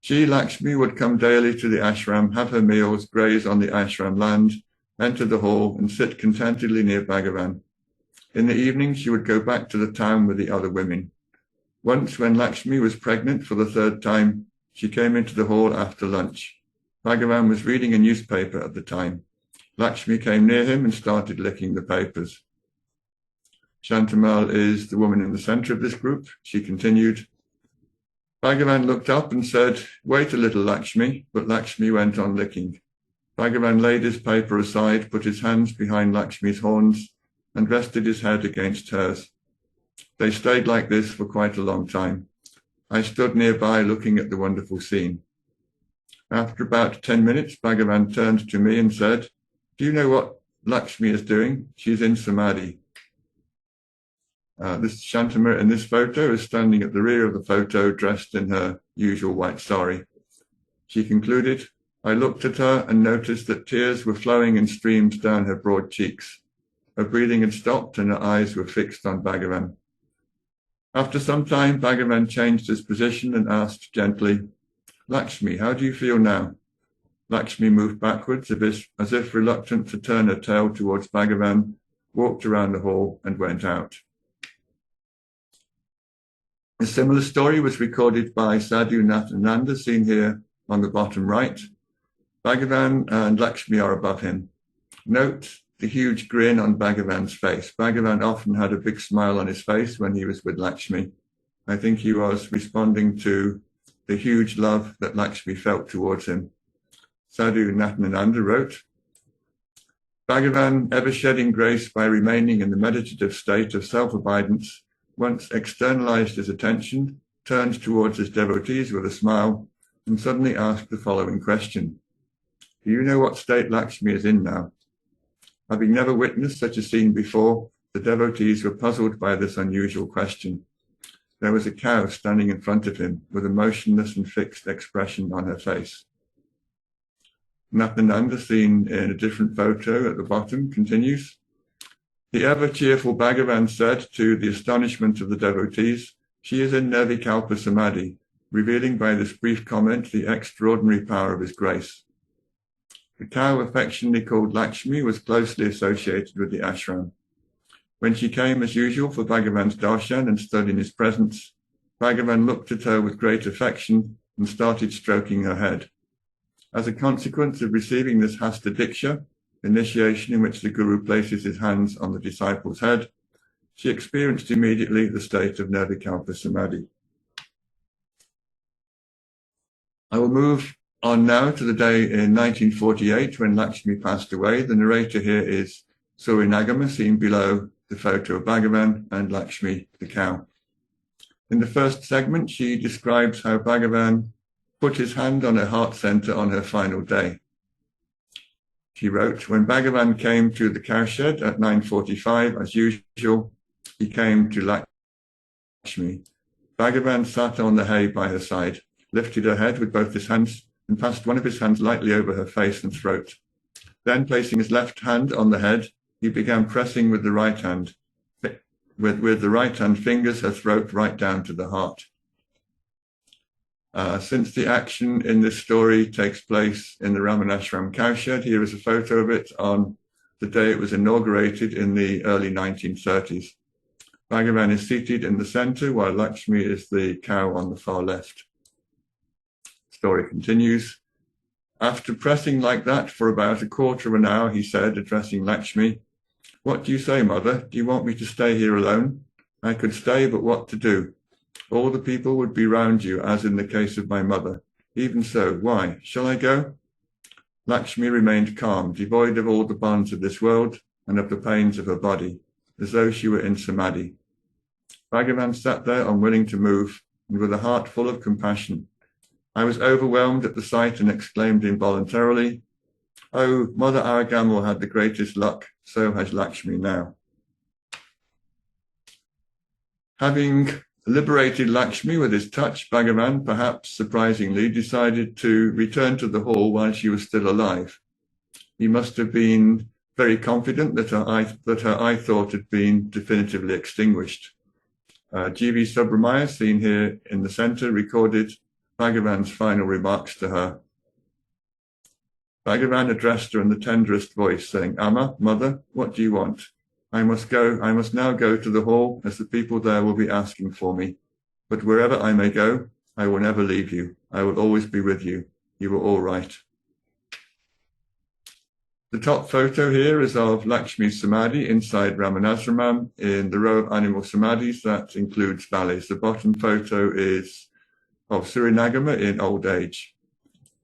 She, Lakshmi, would come daily to the ashram, have her meals, graze on the ashram land, enter the hall, and sit contentedly near Bhagavan. In the evening, she would go back to the town with the other women. Once, when Lakshmi was pregnant for the 3rd time, she came into the hall after lunch. Bhagavan was reading a newspaper at the time. Lakshmi came near him and started licking the papers. Shantamal is the woman in the center of this group. She continued. Bhagavan looked up and said, "Wait a little, Lakshmi," but Lakshmi went on licking. Bhagavan laid his paper aside, put his hands behind Lakshmi's horns, and rested his head against hers. They stayed like this for quite a long time. I stood nearby looking at the wonderful scene. After about 10 minutes, Bhagavan turned to me and said, "Do you know what Lakshmi is doing? She's in samadhi." This Shantama in this photo is standing at the rear of the photo, dressed in her usual white sari. She concluded, "I looked at her and noticed that tears were flowing in streams down her broad cheeks. Her breathing had stopped and her eyes were fixed on Bhagavan." After some time, Bhagavan changed his position and asked gently, "Lakshmi, how do you feel now?" Lakshmi moved backwards as if reluctant to turn her tail towards Bhagavan, walked around the hall and went out. A similar story was recorded by Sadhu Nathananda, seen here on the bottom right. Bhagavan and Lakshmi are above him. Note the huge grin on Bhagavan's face. Bhagavan often had a big smile on his face when he was with Lakshmi. I think he was responding to the huge love that Lakshmi felt towards him. Sadhu Nathananda wrote, Bhagavan, ever shedding grace by remaining in the meditative state of self-abidance, once externalized his attention, turned towards his devotees with a smile, and suddenly asked the following question. Do you know what state Lakshmi is in now? Having never witnessed such a scene before, the devotees were puzzled by this unusual question. There was a cow standing in front of him with a motionless and fixed expression on her face. Nathananda, seen in a different photo at the bottom, continues. The ever-cheerful Bhagavan said, to the astonishment of the devotees, she is in Nirvikalpa Samadhi, revealing by this brief comment the extraordinary power of his grace. The cow, affectionately called Lakshmi, was closely associated with the ashram. When she came as usual for Bhagavan's darshan and stood in his presence, Bhagavan looked at her with great affection and started stroking her head. As a consequence of receiving this hasta diksha, initiation in which the Guru places his hands on the disciple's head, she experienced immediately the state of Nirvikalpa Samadhi. I will move on now to the day in 1948 when Lakshmi passed away. The narrator here is Surinagama, seen below the photo of Bhagavan and Lakshmi, the cow. In the first segment, she describes how Bhagavan put his hand on her heart center on her final day. She wrote, when Bhagavan came to the cowshed at 9:45, as usual, he came to Lakshmi. Bhagavan sat on the hay by her side, lifted her head with both his hands, and passed one of his hands lightly over her face and throat. Then, placing his left hand on the head, he began pressing with the right hand, with the right hand fingers her throat right down to the heart. Since the action in this story takes place in the Ramanashram cowshed, here is a photo of it on the day it was inaugurated in the early 1930s. Bhagavan is seated in the center while Lakshmi is the cow on the far left. Story continues. After pressing like that for about a quarter of an hour, he said, addressing Lakshmi, "What do you say, mother? Do you want me to stay here alone? I could stay, but what to do? All the people would be round you, as in the case of my mother. Even so, why? Shall I go?" Lakshmi remained calm, devoid of all the bonds of this world and of the pains of her body, as though she were in samadhi. Bhagavan sat there unwilling to move, and with a heart full of compassion. I was overwhelmed at the sight and exclaimed involuntarily, "Oh, Mother Aragammal had the greatest luck, so has Lakshmi now." Having liberated Lakshmi with his touch, Bhagavan, perhaps surprisingly, decided to return to the hall while she was still alive. He must have been very confident that her eye thought had been definitively extinguished. G.V. Subramaya, seen here in the center, recorded Bhagavan's final remarks to her. Bhagavan addressed her in the tenderest voice, saying, "Amma, mother, what do you want? I must now go to the hall, as the people there will be asking for me. But wherever I may go, I will never leave you. I will always be with you. You are all right." The top photo here is of Lakshmi's Samadhi inside Ramanasramam in the row of animal samadhis that includes valleys. The bottom photo is of Surinagama in old age.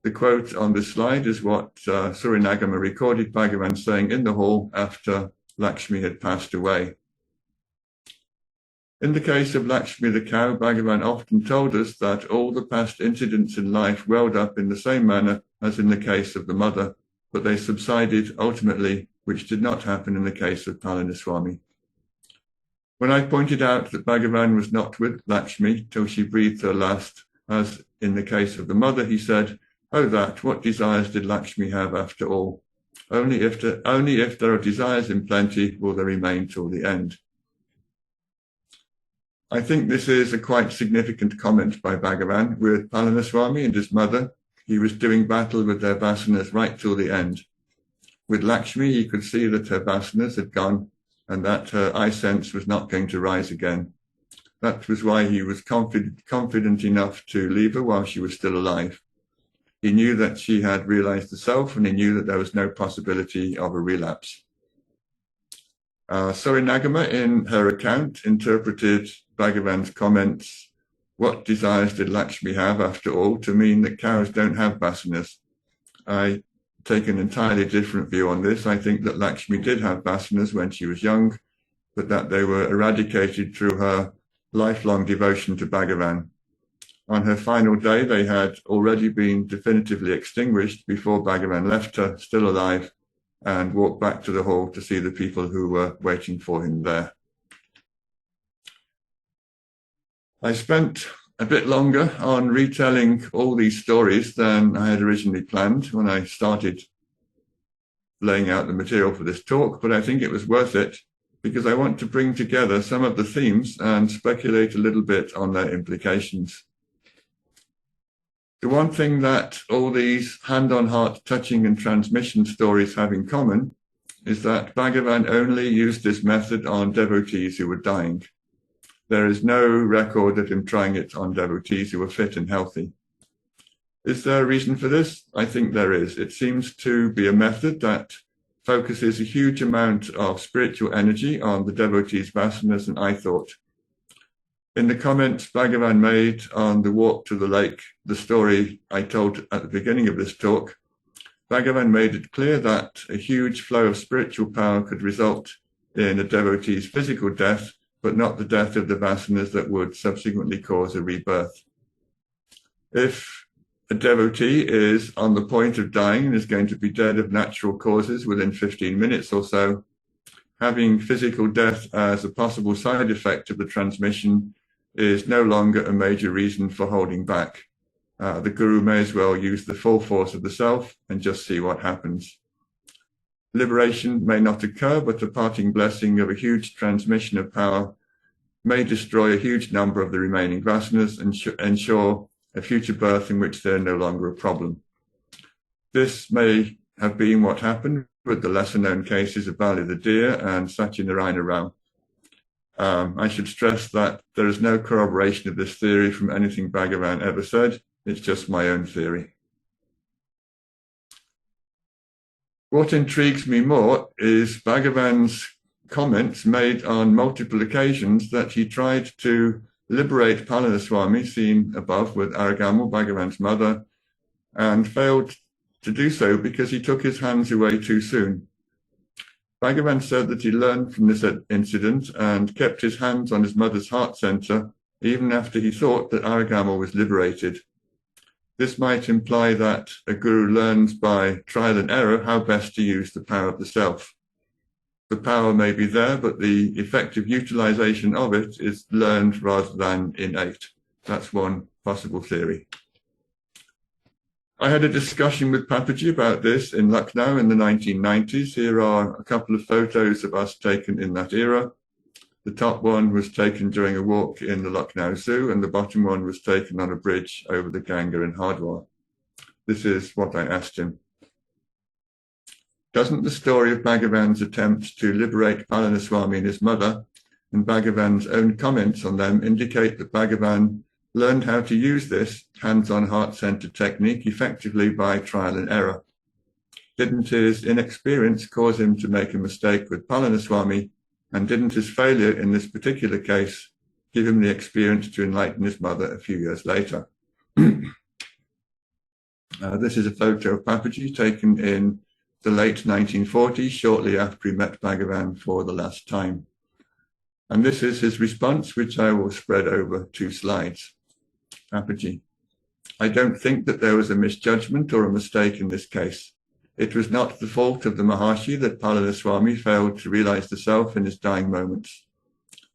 The quote on this slide is what Surinagama recorded Bhagavan saying in the hall after Lakshmi had passed away. In the case of Lakshmi the cow, Bhagavan often told us that all the past incidents in life welled up in the same manner as in the case of the mother, but they subsided ultimately, which did not happen in the case of Palaniswami. When I pointed out that Bhagavan was not with Lakshmi till she breathed her last, as in the case of the mother, he said, "Oh, what desires did Lakshmi have after all? Only if there are desires in plenty will they remain till the end." I think this is a quite significant comment by Bhagavan. With Palaniswami and his mother, he was doing battle with their vasanas right till the end. With Lakshmi, he could see that her vasanas had gone and that her eye sense was not going to rise again. That was why he was confident enough to leave her while she was still alive. He knew that she had realized the self, and he knew that there was no possibility of a relapse. Surinagama, in her account, interpreted Bhagavan's comments, "What desires did Lakshmi have after all?" to mean that cows don't have vasanas. I take an entirely different view on this. I think that Lakshmi did have vasanas when she was young, but that they were eradicated through her lifelong devotion to Bhagavan. On her final day, they had already been definitively extinguished before Bhagavan left her, still alive, and walked back to the hall to see the people who were waiting for him there. I spent a bit longer on retelling all these stories than I had originally planned when I started laying out the material for this talk, but I think it was worth it because I want to bring together some of the themes and speculate a little bit on their implications. The one thing that all these hand-on-heart touching and transmission stories have in common is that Bhagavan only used this method on devotees who were dying. There is no record of him trying it on devotees who were fit and healthy. Is there a reason for this? I think there is. It seems to be a method that focuses a huge amount of spiritual energy on the devotee's vasanas and eye thought. In the comments Bhagavan made on the walk to the lake, the story I told at the beginning of this talk, Bhagavan made it clear that a huge flow of spiritual power could result in a devotee's physical death, but not the death of the vasanas that would subsequently cause a rebirth. If a devotee is on the point of dying and is going to be dead of natural causes within 15 minutes or so, having physical death as a possible side effect of the transmission is no longer a major reason for holding back. The guru may as well use the full force of the self and just see what happens. Liberation may not occur, but the parting blessing of a huge transmission of power may destroy a huge number of the remaining vasanas and ensure a future birth in which they're no longer a problem. This may have been what happened with the lesser-known cases of Valli the deer and Sachi Narayana. I should stress that there is no corroboration of this theory from anything Bhagavan ever said. It's just my own theory. What intrigues me more is Bhagavan's comments made on multiple occasions that he tried to liberate Palaniswami, seen above with Aragamal, Bhagavan's mother, and failed to do so because he took his hands away too soon. Bhagavan said that he learned from this incident and kept his hands on his mother's heart center even after he thought that Aragamal was liberated. This might imply that a guru learns by trial and error how best to use the power of the self. The power may be there, but the effective utilization of it is learned rather than innate. That's one possible theory. I had a discussion with Papaji about this in Lucknow in the 1990s. Here are a couple of photos of us taken in that era. The top one was taken during a walk in the Lucknow Zoo, and the bottom one was taken on a bridge over the Ganga in Hardwar. This is what I asked him. Doesn't the story of Bhagavan's attempt to liberate Palaniswami and his mother, and Bhagavan's own comments on them, indicate that Bhagavan learned how to use this hands-on heart-centered technique effectively by trial and error? Didn't his inexperience cause him to make a mistake with Palaniswami, and didn't his failure in this particular case give him the experience to enlighten his mother a few years later? This is a photo of Papaji taken in the late 1940s, shortly after he met Bhagavan for the last time. And this is his response, which I will spread over 2 slides. Papaji: I don't think that there was a misjudgment or a mistake in this case. It was not the fault of the Maharshi that Palaniswami failed to realize the self in his dying moments.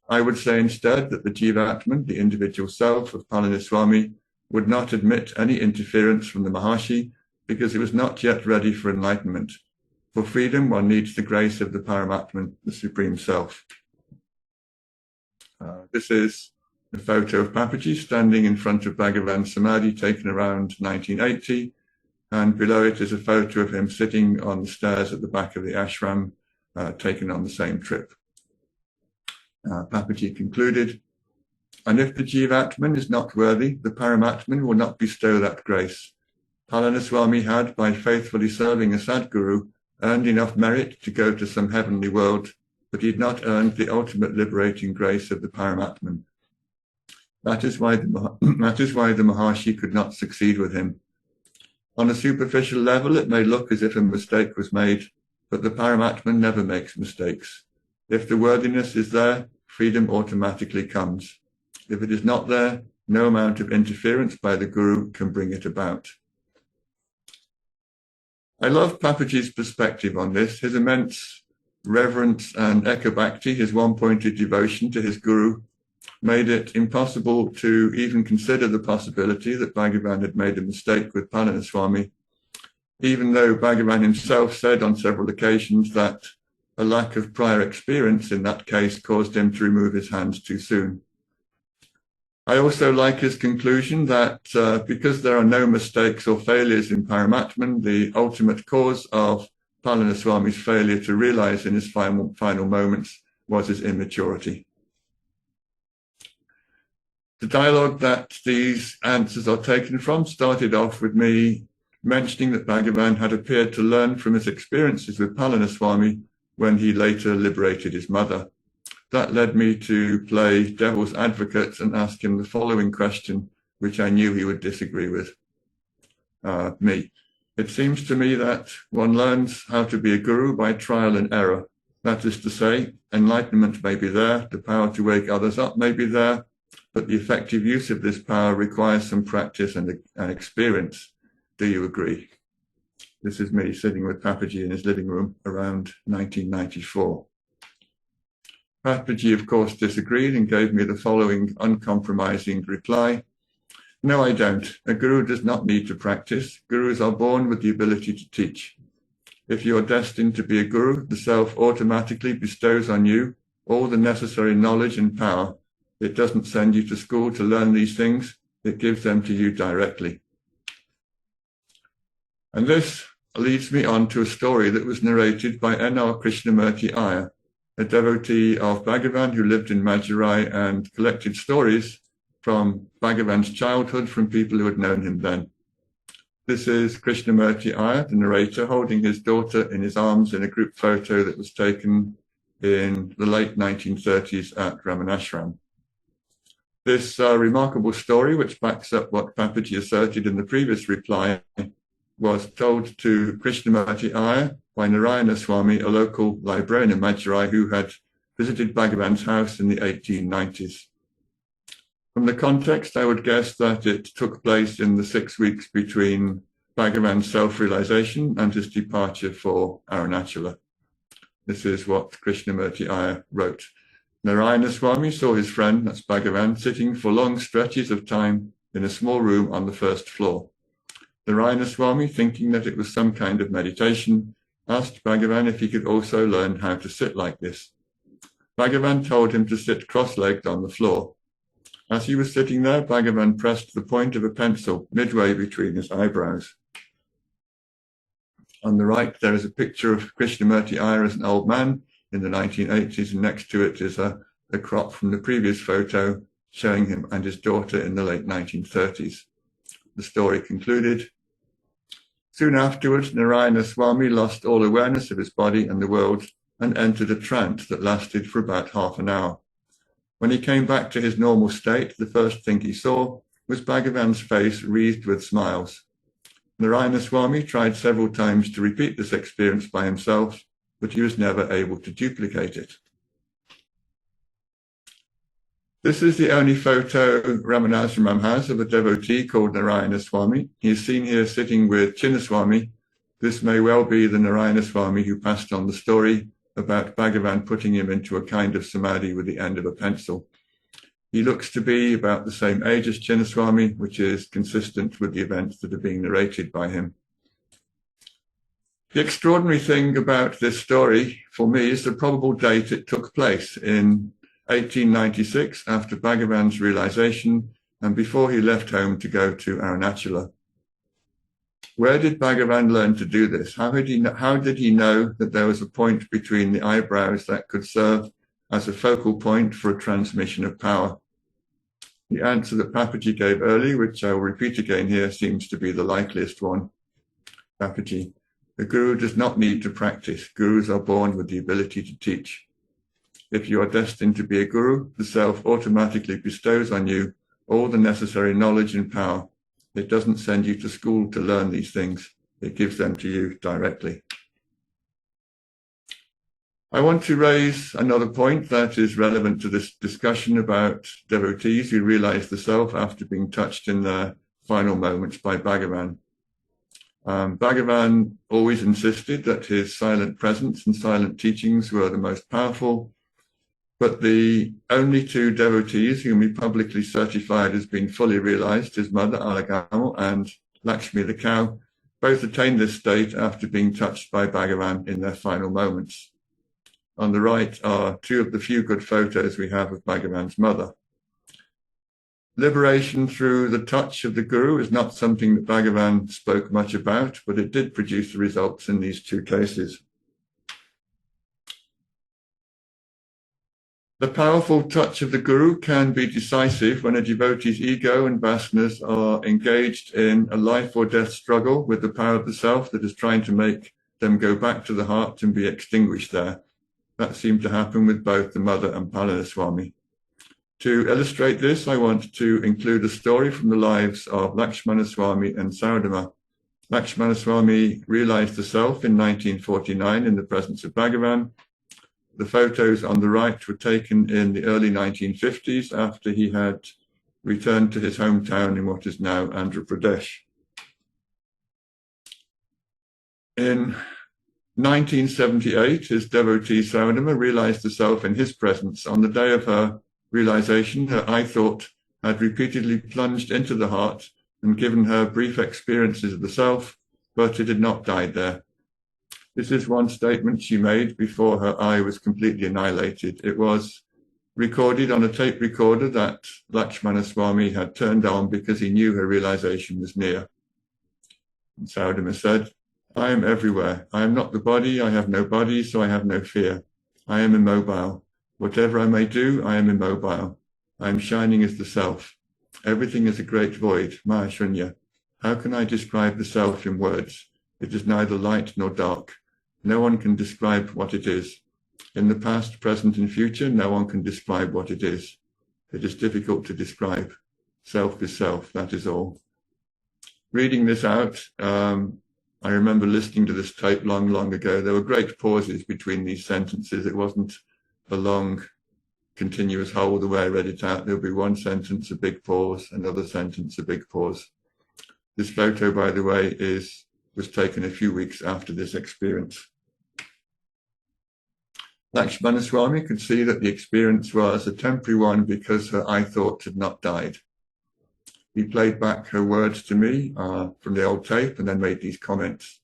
I would say instead that the Jivatman, the individual self of Palaniswami, would not admit any interference from the Maharshi because it was not yet ready for enlightenment. For freedom, one needs the grace of the Paramatman, the Supreme Self. This is a photo of Papaji standing in front of Bhagavan's Samadhi taken around 1980. And below it is a photo of him sitting on the stairs at the back of the ashram, taken on the same trip. Papaji concluded, and if the Jivatman is not worthy, the Paramatman will not bestow that grace. Palaniswami had, by faithfully serving a Sadguru, earned enough merit to go to some heavenly world, but he had not earned the ultimate liberating grace of the Paramatman. That is why the Maharshi could not succeed with him. On a superficial level, it may look as if a mistake was made, but the Paramatman never makes mistakes. If the worthiness is there, freedom automatically comes. If it is not there, no amount of interference by the Guru can bring it about. I love Papaji's perspective on this. His immense reverence and ekabhakti, his one-pointed devotion to his Guru, made it impossible to even consider the possibility that Bhagavan had made a mistake with Palaniswami, even though Bhagavan himself said on several occasions that a lack of prior experience in that case caused him to remove his hands too soon. I also like his conclusion that because there are no mistakes or failures in Paramatman, the ultimate cause of Palaniswami's failure to realize in his final moments was his immaturity. The dialogue that these answers are taken from started off with me mentioning that Bhagavan had appeared to learn from his experiences with Palaniswami when he later liberated his mother. That led me to play devil's advocate and ask him the following question, which I knew he would disagree with me. It seems to me that one learns how to be a guru by trial and error. That is to say, enlightenment may be there, the power to wake others up may be there, but the effective use of this power requires some practice and experience. Do you agree? This is me sitting with Papaji in his living room around 1994. Papaji, of course, disagreed and gave me the following uncompromising reply. No, I don't. A guru does not need to practice. Gurus are born with the ability to teach. If you are destined to be a guru, the self automatically bestows on you all the necessary knowledge and power. It doesn't send you to school to learn these things. It gives them to you directly. And this leads me on to a story that was narrated by N.R. Krishnamurti Iyer, a devotee of Bhagavan who lived in Madurai and collected stories from Bhagavan's childhood from people who had known him then. This is Krishnamurti Iyer, the narrator, holding his daughter in his arms in a group photo that was taken in the late 1930s at Ramanashram. This remarkable story, which backs up what Papaji asserted in the previous reply, was told to Krishnamurti Iyer by Narayana Swami, a local librarian in Madurai who had visited Bhagavan's house in the 1890s. From the context, I would guess that it took place in the 6 weeks between Bhagavan's self-realization and his departure for Arunachala. This is what Krishnamurti Iyer wrote. Narayana Swami saw his friend, that's Bhagavan, sitting for long stretches of time in a small room on the first floor. Narayana Swami, thinking that it was some kind of meditation, asked Bhagavan if he could also learn how to sit like this. Bhagavan told him to sit cross-legged on the floor. As he was sitting there, Bhagavan pressed the point of a pencil midway between his eyebrows. On the right, there is a picture of Krishnamurti Iyer as an old man in the 1980s, and next to it is a crop from the previous photo showing him and his daughter in the late 1930s. The story concluded. Soon afterwards, Narayana Swami lost all awareness of his body and the world and entered a trance that lasted for about half an hour. When he came back to his normal state, the first thing he saw was Bhagavan's face wreathed with smiles. Narayana Swami tried several times to repeat this experience by himself, but he was never able to duplicate it. This is the only photo Ramanashram has of a devotee called Narayana Swami. He is seen here sitting with Chinnaswami. This may well be the Narayana Swami who passed on the story about Bhagavan putting him into a kind of samadhi with the end of a pencil. He looks to be about the same age as Chinnaswami, which is consistent with the events that are being narrated by him. The extraordinary thing about this story, for me, is the probable date it took place, in 1896, after Bhagavan's realization and before he left home to go to Arunachala. Where did Bhagavan learn to do this? How did he know that there was a point between the eyebrows that could serve as a focal point for a transmission of power? The answer that Papaji gave early, which I will repeat again here, seems to be the likeliest one. Papaji, the Guru does not need to practice. Gurus are born with the ability to teach. If you are destined to be a Guru, the Self automatically bestows on you all the necessary knowledge and power. It doesn't send you to school to learn these things. It gives them to you directly. I want to raise another point that is relevant to this discussion about devotees who realize the Self after being touched in their final moments by Bhagavan. Bhagavan always insisted that his silent presence and silent teachings were the most powerful, but the only two devotees whom he publicly certified as being fully realized, his mother Alagamo and Lakshmi the cow, both attained this state after being touched by Bhagavan in their final moments. On the right are two of the few good photos we have of Bhagavan's mother. Liberation through the touch of the Guru is not something that Bhagavan spoke much about, but it did produce the results in these two cases. The powerful touch of the Guru can be decisive when a devotee's ego and vasanas are engaged in a life or death struggle with the power of the Self that is trying to make them go back to the heart and be extinguished there. That seemed to happen with both the mother and Palaniswami. To illustrate this, I want to include a story from the lives of Lakshmana Swami and Saradama. Lakshmana Swami realized the Self in 1949 in the presence of Bhagavan. The photos on the right were taken in the early 1950s after he had returned to his hometown in what is now Andhra Pradesh. In 1978, his devotee Saradama realized the Self in his presence. On the day of her realization, her eye thought had repeatedly plunged into the heart and given her brief experiences of the Self, but it had not died there. This is one statement she made before her eye was completely annihilated. It was recorded on a tape recorder that Lakshmana Swami had turned on because he knew her realization was near. And Saradama said, I am everywhere. I am not the body. I have no body, so I have no fear. I am immobile. Whatever I may do, I am immobile. I am shining as the Self. Everything is a great void, Mahashunya. How can I describe the self in words? It is neither light nor dark. No one can describe what it is. In the past, present, and future, no one can describe what it is. It is difficult to describe. Self is self, that is all. Reading this out, I remember listening to this tape long ago. There were great pauses between these sentences. It wasn't a long, continuous whole the way I read it out. There'll be one sentence, a big pause, another sentence, a big pause. This photo, by the way, was taken a few weeks after this experience. Lakshmi could see that the experience was a temporary one because her I thought had not died. He played back her words to me from the old tape and then made these comments.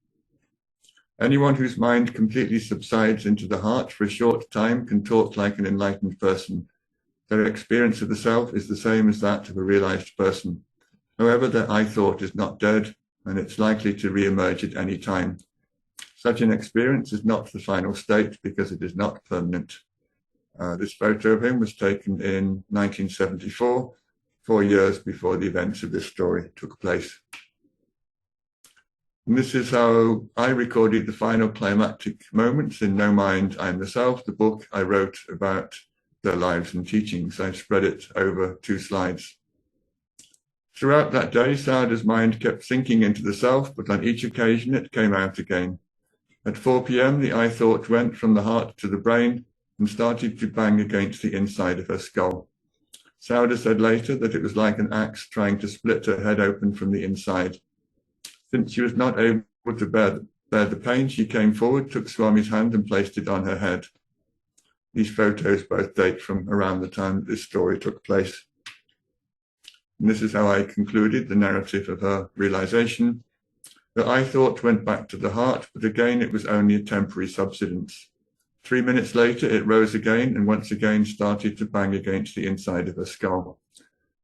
Anyone whose mind completely subsides into the heart for a short time can talk like an enlightened person. Their experience of the self is the same as that of a realized person. However, their I thought is not dead and it's likely to re-emerge at any time. Such an experience is not the final state because it is not permanent. This photo of him was taken in 1974, 4 years before the events of this story took place. And this is how I recorded the final climactic moments in No Mind, I Am the Self, the book I wrote about their lives and teachings. I've spread it over 2 slides. Throughout that day, Sauda's mind kept sinking into the self, but on each occasion it came out again. At 4 p.m., the I thought went from the heart to the brain and started to bang against the inside of her skull. Sauda said later that it was like an axe trying to split her head open from the inside. Since she was not able to bear the pain, she came forward, took Swami's hand and placed it on her head. These photos both date from around the time that this story took place. And this is how I concluded the narrative of her realization. The I thought went back to the heart, but again it was only a temporary subsidence. 3 minutes later, it rose again and once again started to bang against the inside of her skull.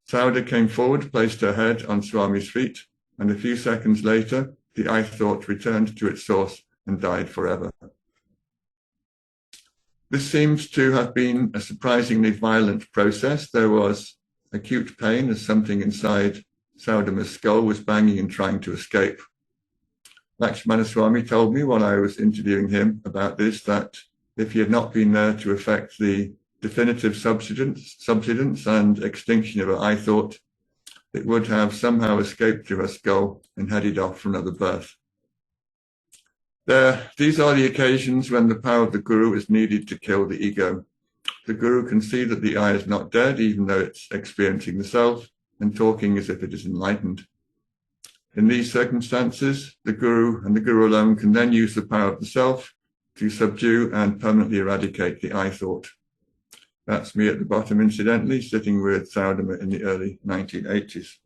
Sauda came forward, placed her head on Swami's feet, and a few seconds later, the I thought returned to its source and died forever. This seems to have been a surprisingly violent process. There was acute pain as something inside Saudama's skull was banging and trying to escape. Lakshmi told me while I was interviewing him about this that if he had not been there to effect the definitive subsidence and extinction of her I thought, it would have somehow escaped to her skull and headed off for another birth. These are the occasions when the power of the Guru is needed to kill the ego. The Guru can see that the I is not dead, even though it's experiencing the self and talking as if it is enlightened. In these circumstances, the Guru and the Guru alone can then use the power of the self to subdue and permanently eradicate the I thought. That's me at the bottom, incidentally, sitting with Saudama in the early 1980s.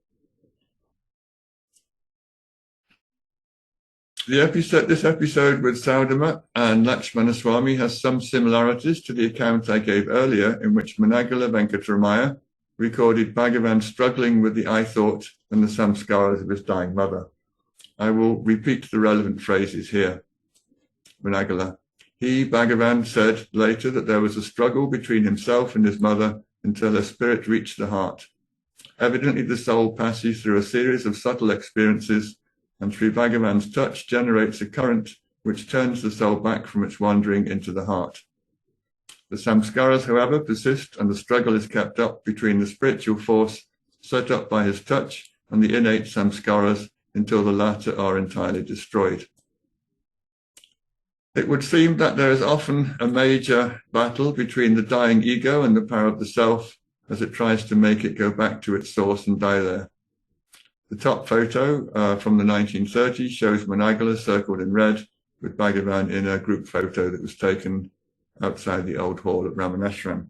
This episode with Saudama and Lakshmi has some similarities to the account I gave earlier, in which Managala Venkataramaya recorded Bhagavan struggling with the I thought and the samskaras of his dying mother. I will repeat the relevant phrases here. Managala. He, Bhagavan, said later that there was a struggle between himself and his mother until her spirit reached the heart. Evidently, the soul passes through a series of subtle experiences and through Bhagavan's touch generates a current which turns the soul back from its wandering into the heart. The samskaras, however, persist and the struggle is kept up between the spiritual force set up by his touch and the innate samskaras until the latter are entirely destroyed. It would seem that there is often a major battle between the dying ego and the power of the self as it tries to make it go back to its source and die there. The top photo from the 1930s shows Managala circled in red with Bhagavan in a group photo that was taken outside the old hall at Ramanashram.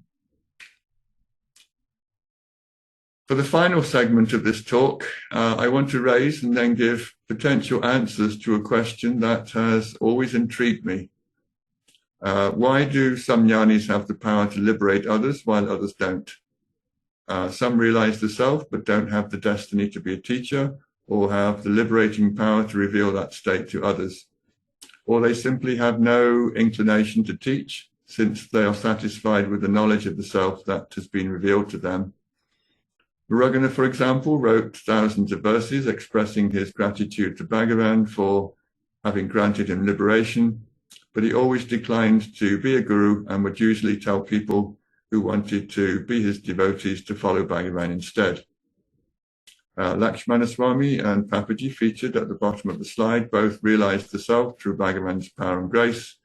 For the final segment of this talk, I want to raise and then give potential answers to a question that has always intrigued me. Why do some jnanis have the power to liberate others while others don't? Some realize the self but don't have the destiny to be a teacher or have the liberating power to reveal that state to others. Or they simply have no inclination to teach since they are satisfied with the knowledge of the self that has been revealed to them. Muruganar, for example, wrote thousands of verses expressing his gratitude to Bhagavan for having granted him liberation, but he always declined to be a guru and would usually tell people who wanted to be his devotees to follow Bhagavan instead. Lakshmi and Papaji, featured at the bottom of the slide, both realized the self through Bhagavan's power and grace,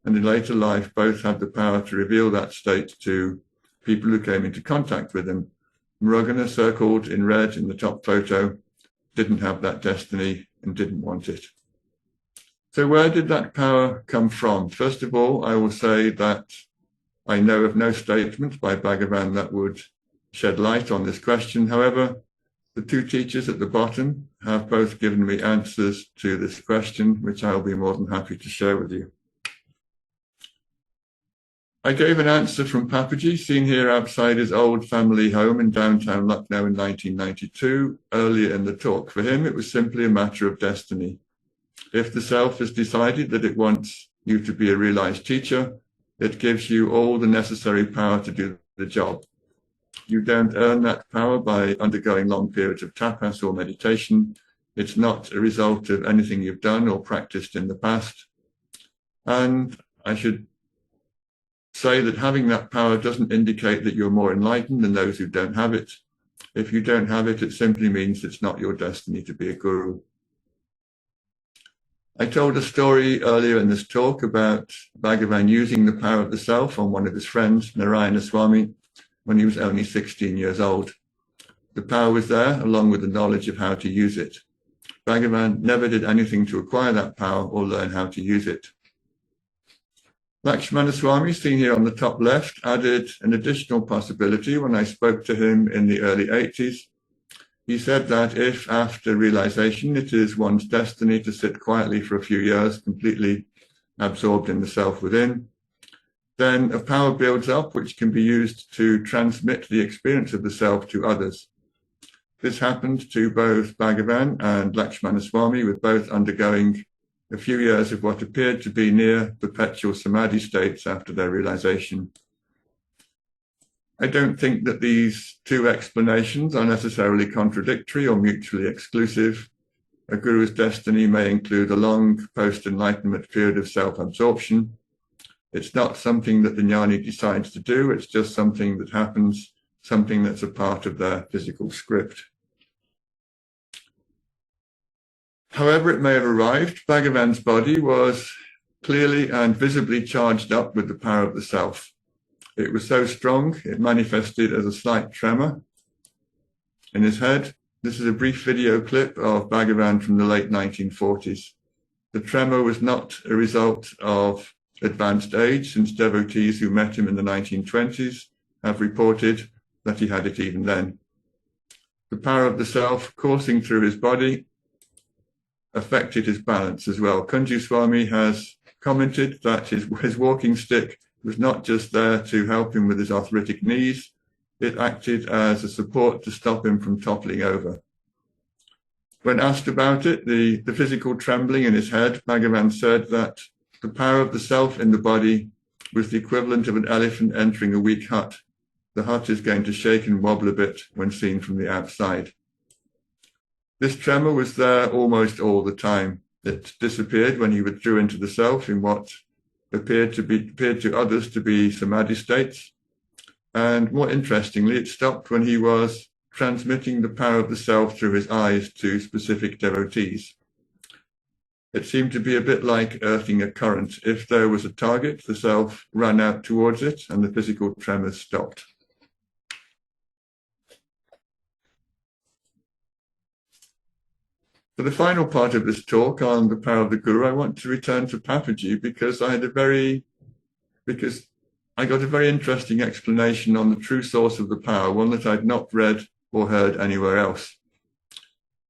and in later life both had the power to reveal that state to people who came into contact with him. Muruganar, circled in red in the top photo, didn't have that destiny and didn't want it. So where did that power come from? First of all, I will say that I know of no statement by Bhagavan that would shed light on this question. However, the two teachers at the bottom have both given me answers to this question, which I'll be more than happy to share with you. I gave an answer from Papaji, seen here outside his old family home in downtown Lucknow in 1992, earlier in the talk. For him, it was simply a matter of destiny. If the self has decided that it wants you to be a realized teacher, it gives you all the necessary power to do the job. You don't earn that power by undergoing long periods of tapas or meditation. It's not a result of anything you've done or practiced in the past. And I should say that having that power doesn't indicate that you're more enlightened than those who don't have it. If you don't have it, it simply means it's not your destiny to be a guru. I told a story earlier in this talk about Bhagavan using the power of the self on one of his friends, Narayana Swami, when he was only 16 years old. The power was there, along with the knowledge of how to use it. Bhagavan never did anything to acquire that power or learn how to use it. Lakshmi, seen here on the top left, added an additional possibility when I spoke to him in the early 80s. He said that if, after realization, it is one's destiny to sit quietly for a few years, completely absorbed in the self within, then a power builds up which can be used to transmit the experience of the self to others. This happened to both Bhagavan and Lakshmana Swami, with both undergoing a few years of what appeared to be near perpetual samadhi states after their realization. I don't think that these two explanations are necessarily contradictory or mutually exclusive. A guru's destiny may include a long post-enlightenment period of self-absorption. It's not something that the jnani decides to do, it's just something that happens, something that's a part of their physical script. However it may have arrived, Bhagavan's body was clearly and visibly charged up with the power of the self. It was so strong, it manifested as a slight tremor in his head. This is a brief video clip of Bhagavan from the late 1940s. The tremor was not a result of advanced age, since devotees who met him in the 1920s have reported that he had it even then. The power of the self coursing through his body affected his balance as well. Kunju Swami has commented that his walking stick was not just there to help him with his arthritic knees, it acted as a support to stop him from toppling over. When asked about it, the physical trembling in his head, Bhagavan said that the power of the self in the body was the equivalent of an elephant entering a weak hut. The hut is going to shake and wobble a bit when seen from the outside. This tremor was there almost all the time. It disappeared when he withdrew into the self in what appeared to others to be samadhi states. And more interestingly, it stopped when he was transmitting the power of the self through his eyes to specific devotees. It seemed to be a bit like earthing a current. If there was a target, the self ran out towards it and the physical tremors stopped. For the final part of this talk on the power of the Guru, I want to return to Papaji because I got a very interesting explanation on the true source of the power, one that I'd not read or heard anywhere else.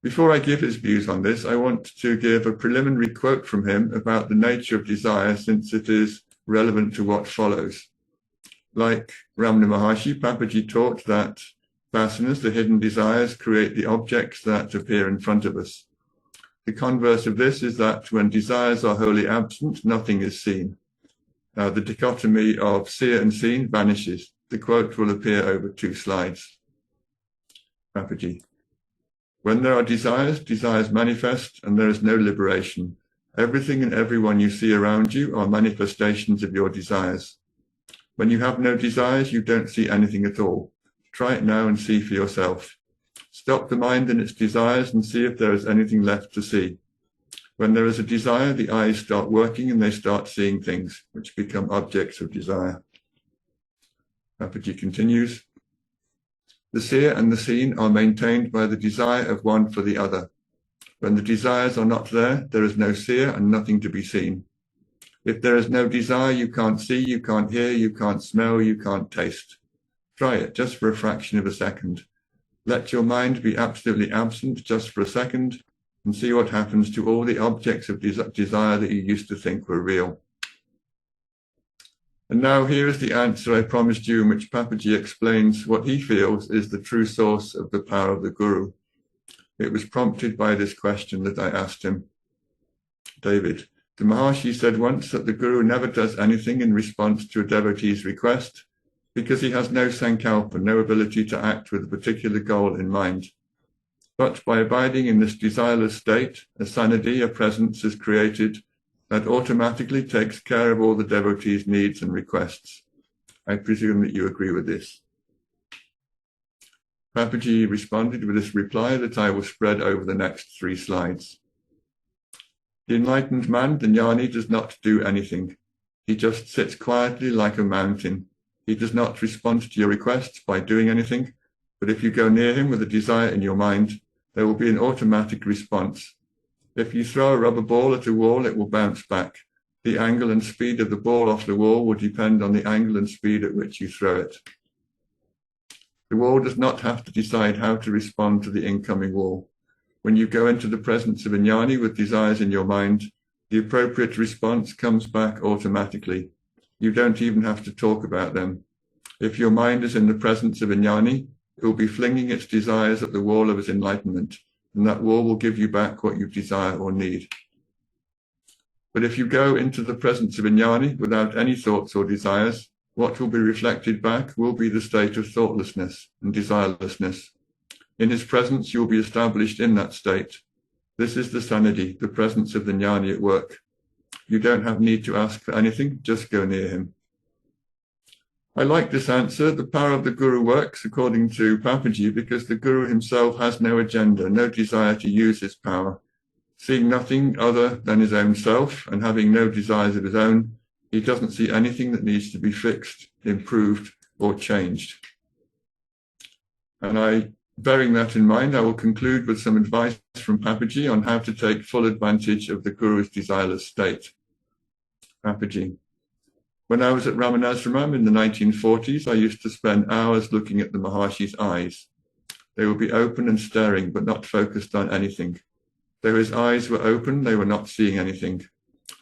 Before I give his views on this, I want to give a preliminary quote from him about the nature of desire, since it is relevant to what follows. Like Ramana Maharshi, Papaji taught that vasanas, the hidden desires, create the objects that appear in front of us. The converse of this is that when desires are wholly absent, nothing is seen. The dichotomy of seer and seen vanishes. The quote will appear over 2 slides. Papaji. When there are desires, desires manifest, and there is no liberation. Everything and everyone you see around you are manifestations of your desires. When you have no desires, you don't see anything at all. Try it now and see for yourself. Stop the mind in its desires and see if there is anything left to see. When there is a desire, the eyes start working and they start seeing things, which become objects of desire. Papaji continues. The seer and the seen are maintained by the desire of one for the other. When the desires are not there, there is no seer and nothing to be seen. If there is no desire, you can't see, you can't hear, you can't smell, you can't taste. Try it just for a fraction of a second. Let your mind be absolutely absent just for a second and see what happens to all the objects of desire that you used to think were real. And now here is the answer I promised you, in which Papaji explains what he feels is the true source of the power of the Guru. It was prompted by this question that I asked him. David, the Maharshi said once that the Guru never does anything in response to a devotee's request because he has no sankalpa, no ability to act with a particular goal in mind. But by abiding in this desireless state, a sanadhi, a presence, is created that automatically takes care of all the devotee's needs and requests. I presume that you agree with this. Papaji responded with this reply that I will spread over the next 3 slides. The enlightened man, the jnani, does not do anything. He just sits quietly like a mountain. He does not respond to your requests by doing anything, but if you go near him with a desire in your mind, there will be an automatic response. If you throw a rubber ball at a wall, it will bounce back. The angle and speed of the ball off the wall will depend on the angle and speed at which you throw it. The wall does not have to decide how to respond to the incoming wall. When you go into the presence of a jnani with desires in your mind, the appropriate response comes back automatically. You don't even have to talk about them. If your mind is in the presence of a jnani, it will be flinging its desires at the wall of his enlightenment, and that wall will give you back what you desire or need. But if you go into the presence of a jnani without any thoughts or desires, what will be reflected back will be the state of thoughtlessness and desirelessness. In his presence, you will be established in that state. This is the sanadhi, the presence of the jnani at work. You don't have need to ask for anything, just go near him. I like this answer. The power of the Guru works according to Papaji because the Guru himself has no agenda, no desire to use his power. Seeing nothing other than his own self and having no desires of his own, he doesn't see anything that needs to be fixed, improved, or changed. And bearing that in mind, I will conclude with some advice from Papaji on how to take full advantage of the Guru's desireless state. Papaji. When I was at Ramanashramam in the 1940s, I used to spend hours looking at the Maharshi's eyes. They would be open and staring, but not focused on anything. Though his eyes were open, they were not seeing anything.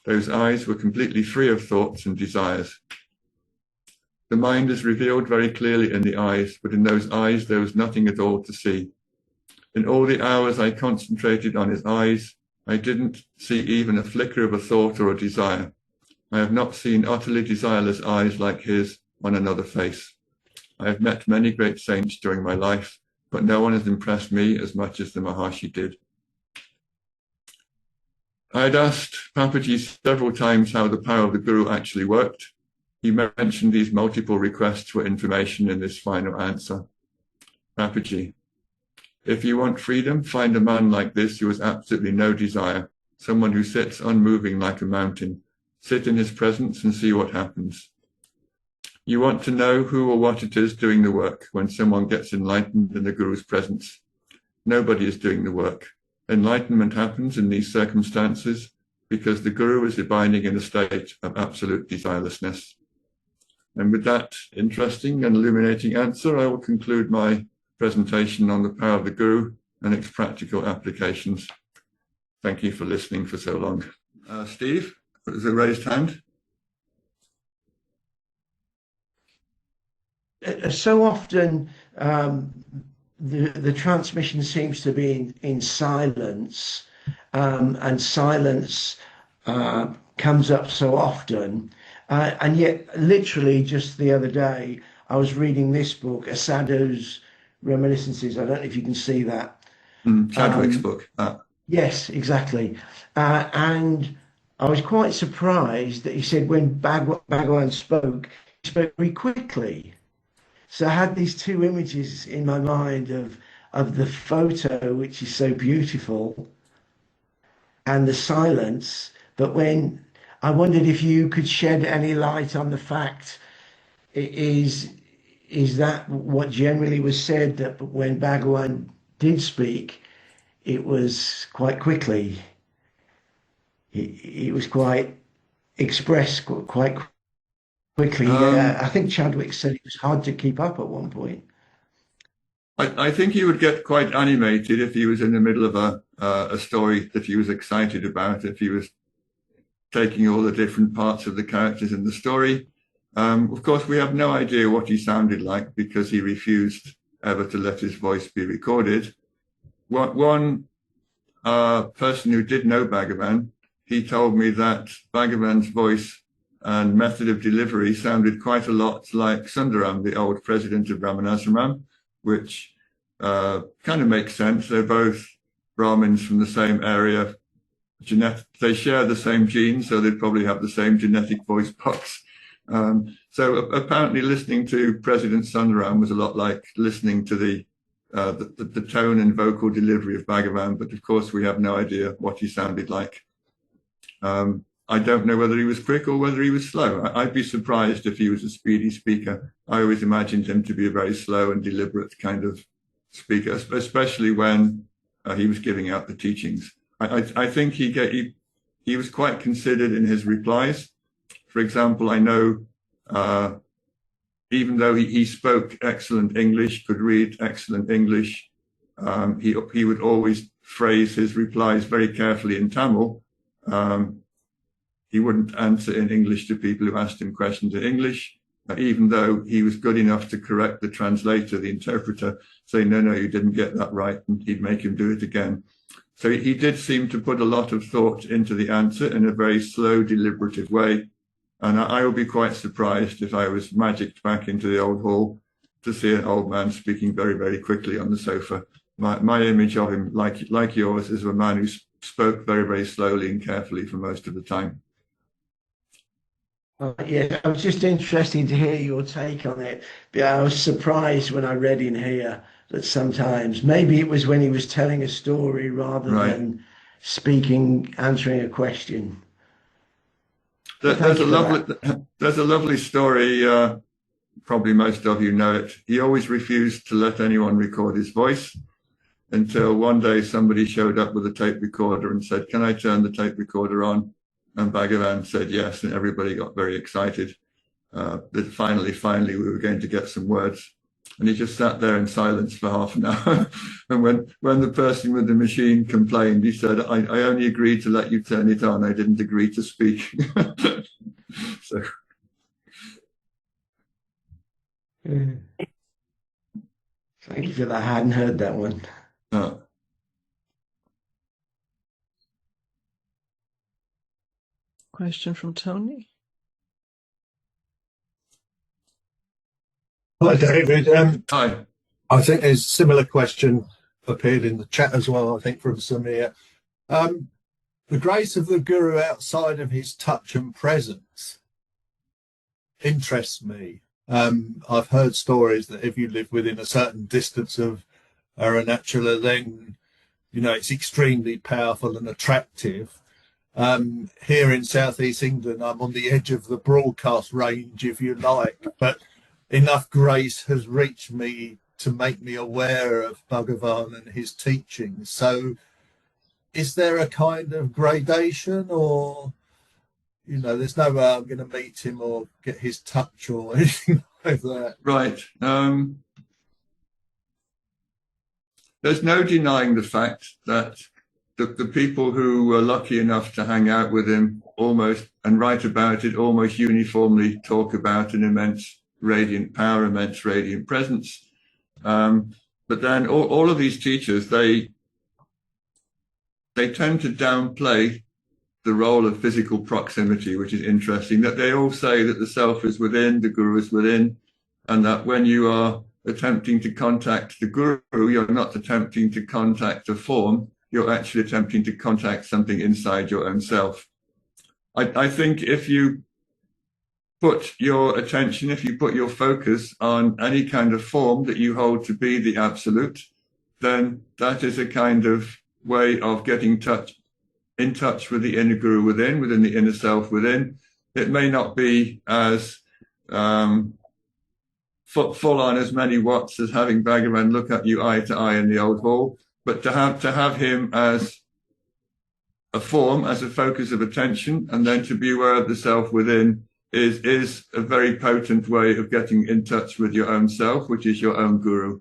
Those eyes were completely free of thoughts and desires. The mind is revealed very clearly in the eyes, but in those eyes there was nothing at all to see. In all the hours I concentrated on his eyes, I didn't see even a flicker of a thought or a desire. I have not seen utterly desireless eyes like his on another face. I have met many great saints during my life, but no one has impressed me as much as the Maharshi did. I had asked Papaji several times how the power of the Guru actually worked. He mentioned these multiple requests for information in this final answer. Papaji, if you want freedom, find a man like this who has absolutely no desire, someone who sits unmoving like a mountain. Sit in his presence and see what happens. You want to know who or what it is doing the work when someone gets enlightened in the Guru's presence. Nobody is doing the work. Enlightenment happens in these circumstances because the Guru is abiding in a state of absolute desirelessness. And with that interesting and illuminating answer, I will conclude my presentation on the power of the Guru and its practical applications. Thank you for listening for so long. Steve? There's a raised hand. So often the transmission seems to be in silence, and silence comes up so often. And yet, literally just the other day, I was reading this book, A Sadhu's reminiscences. I don't know if you can see that. Chadwick's book. Yes, exactly. And I was quite surprised that he said when Bhagwan spoke, he spoke very quickly. So I had these two images in my mind of the photo, which is so beautiful, and the silence. But when I wondered if you could shed any light on the fact, is that what generally was said, that when Bhagwan did speak, it was quite quickly. It was quite expressed quite quickly. I think Chadwick said it was hard to keep up at one point. I think he would get quite animated if he was in the middle of a story that he was excited about, if he was taking all the different parts of the characters in the story. Of course, we have no idea what he sounded like because he refused ever to let his voice be recorded. One person who did know Bhagavan, he told me that Bhagavan's voice and method of delivery sounded quite a lot like Sundaram, the old president of Ramanashramam, which kind of makes sense. They're both Brahmins from the same area. They share the same genes, so they'd probably have the same genetic voice box. So apparently listening to President Sundaram was a lot like listening to the tone and vocal delivery of Bhagavan, but of course we have no idea what he sounded like. I don't know whether he was quick or whether he was slow. I'd be surprised if he was a speedy speaker. I always imagined him to be a very slow and deliberate kind of speaker, especially when he was giving out the teachings. I think he was quite considered in his replies. For example, I know even though he spoke excellent English, could read excellent English, he would always phrase his replies very carefully in Tamil. He wouldn't answer in English to people who asked him questions in English, even though he was good enough to correct the translator, the interpreter, saying, no, you didn't get that right, and he'd make him do it again. So he did seem to put a lot of thought into the answer in a very slow, deliberative way. And I would be quite surprised if I was magicked back into the old hall to see an old man speaking very, very quickly on the sofa. My image of him, like yours, is a man who spoke very, very slowly and carefully for most of the time. Yeah, it was just interesting to hear your take on it. But I was surprised when I read in here that sometimes, maybe it was when he was telling a story rather than speaking, answering a question. There's a lovely story, probably most of you know it. He always refused to let anyone record his voice until one day somebody showed up with a tape recorder and said, can I turn the tape recorder on? And Bhagavan said yes, and everybody got very excited that finally we were going to get some words. And he just sat there in silence for half an hour. And when the person with the machine complained, he said, I only agreed to let you turn it on. I didn't agree to speak. So. Thank you for that. I hadn't heard that one. Question from Tony. Hi, David. Hi. I think there's a similar question appeared in the chat as well, I think, from Samir. The grace of the Guru outside of his touch and presence interests me. I've heard stories that if you live within a certain distance of Arunachala, then, it's extremely powerful and attractive. Here in southeast England, I'm on the edge of the broadcast range, if you like, but enough grace has reached me to make me aware of Bhagavan and his teachings. So is there a kind of gradation, or, there's no way I'm going to meet him or get his touch or anything like that? Right. There's no denying the fact that the people who were lucky enough to hang out with him almost and write about it almost uniformly talk about an immense radiant power, immense radiant presence. But then all of these teachers, they tend to downplay the role of physical proximity, which is interesting, that they all say that the self is within, the guru is within, and that when you are attempting to contact the guru, you're not attempting to contact a form, you're actually attempting to contact something inside your own self. I think if you put your attention, if you put your focus on any kind of form that you hold to be the absolute, then that is a kind of way of getting in touch with the inner guru within the inner self within. It may not be as full on as many watts as having Bhagavan look at you eye to eye in the old hall, but to have him as a form, as a focus of attention, and then to be aware of the self within is a very potent way of getting in touch with your own self, which is your own guru.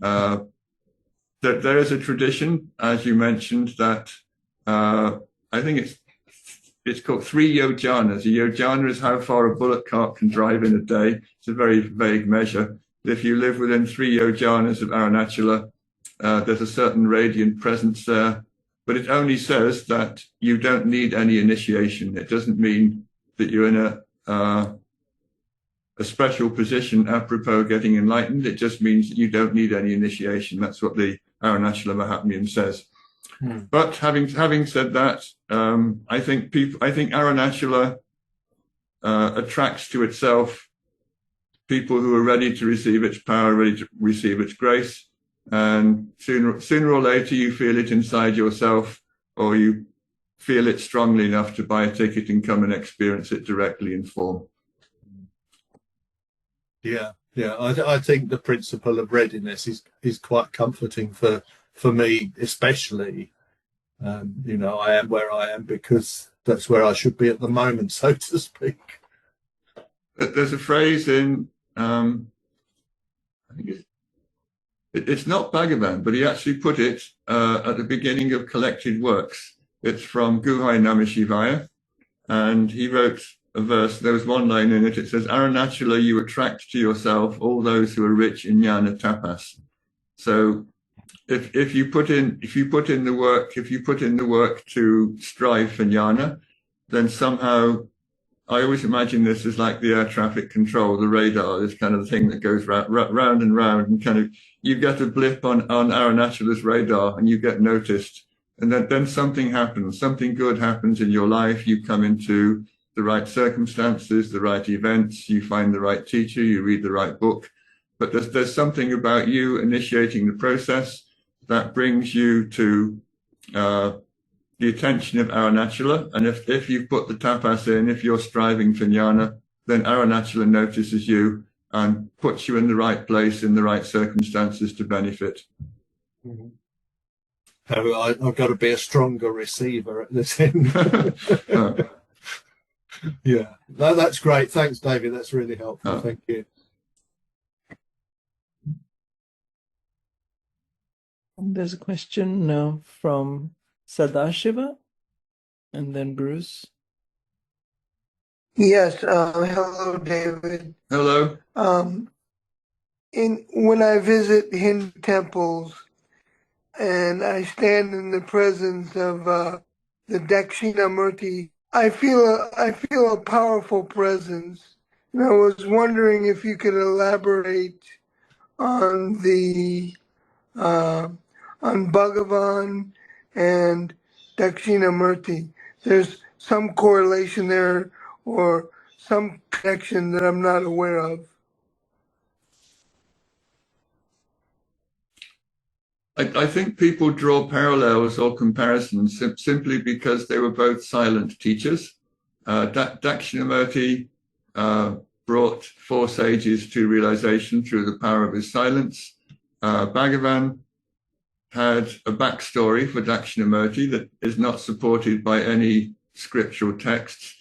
There is a tradition, as you mentioned, that I think it's called 3 yojanas. A yojana is how far a bullock cart can drive in a day. It's a very vague measure. If you live within 3 yojanas of Arunachala, there's a certain radiant presence there, but it only says that you don't need any initiation. It doesn't mean that you're in a special position apropos getting enlightened. It just means that you don't need any initiation. That's what the Arunachala Mahatmyam says. But having said that, I think Arunachala attracts to itself people who are ready to receive its power, ready to receive its grace, and sooner or later you feel it inside yourself, or you feel it strongly enough to buy a ticket and come and experience it directly in form. Yeah. I think the principle of readiness is quite comforting for me, especially. I am where I am because that's where I should be at the moment, so to speak. There's a phrase in, I think it's not Bhagavan, but he actually put it at the beginning of Collected Works. It's from Guhai Namah Shivaya, and he wrote a verse. There was one line in it. It says, "Arunachala, you attract to yourself all those who are rich in jnana tapas." So, if you put in the work to strive for jnana, then somehow, I always imagine this as like the air traffic control, the radar, this kind of thing that goes round and round, and kind of you get a blip on Arunachala's radar, and you get noticed, and then something happens, something good happens in your life. You come into the right circumstances, the right events, you find the right teacher, you read the right book, but there's something about you initiating the process that brings you to the attention of Arunachala. And if you've put the tapas in, if you're striving for jnana, then Arunachala notices you and puts you in the right place, in the right circumstances to benefit. Mm-hmm. I've got to be a stronger receiver at this end. Yeah, no, that's great. Thanks, David. That's really helpful. Thank you. There's a question from Sadashiva, and then Bruce. Yes. Hello, David. Hello. When I visit Hindu temples and I stand in the presence of the Dakshinamurti, I feel a powerful presence, and I was wondering if you could elaborate on the on Bhagavan and Dakshinamurti. There's some correlation there or some connection that I'm not aware of. I think people draw parallels or comparisons simply because they were both silent teachers. Dakshinamurti brought 4 sages to realization through the power of his silence. Bhagavan had a backstory for Dakshinamurti that is not supported by any scriptural texts.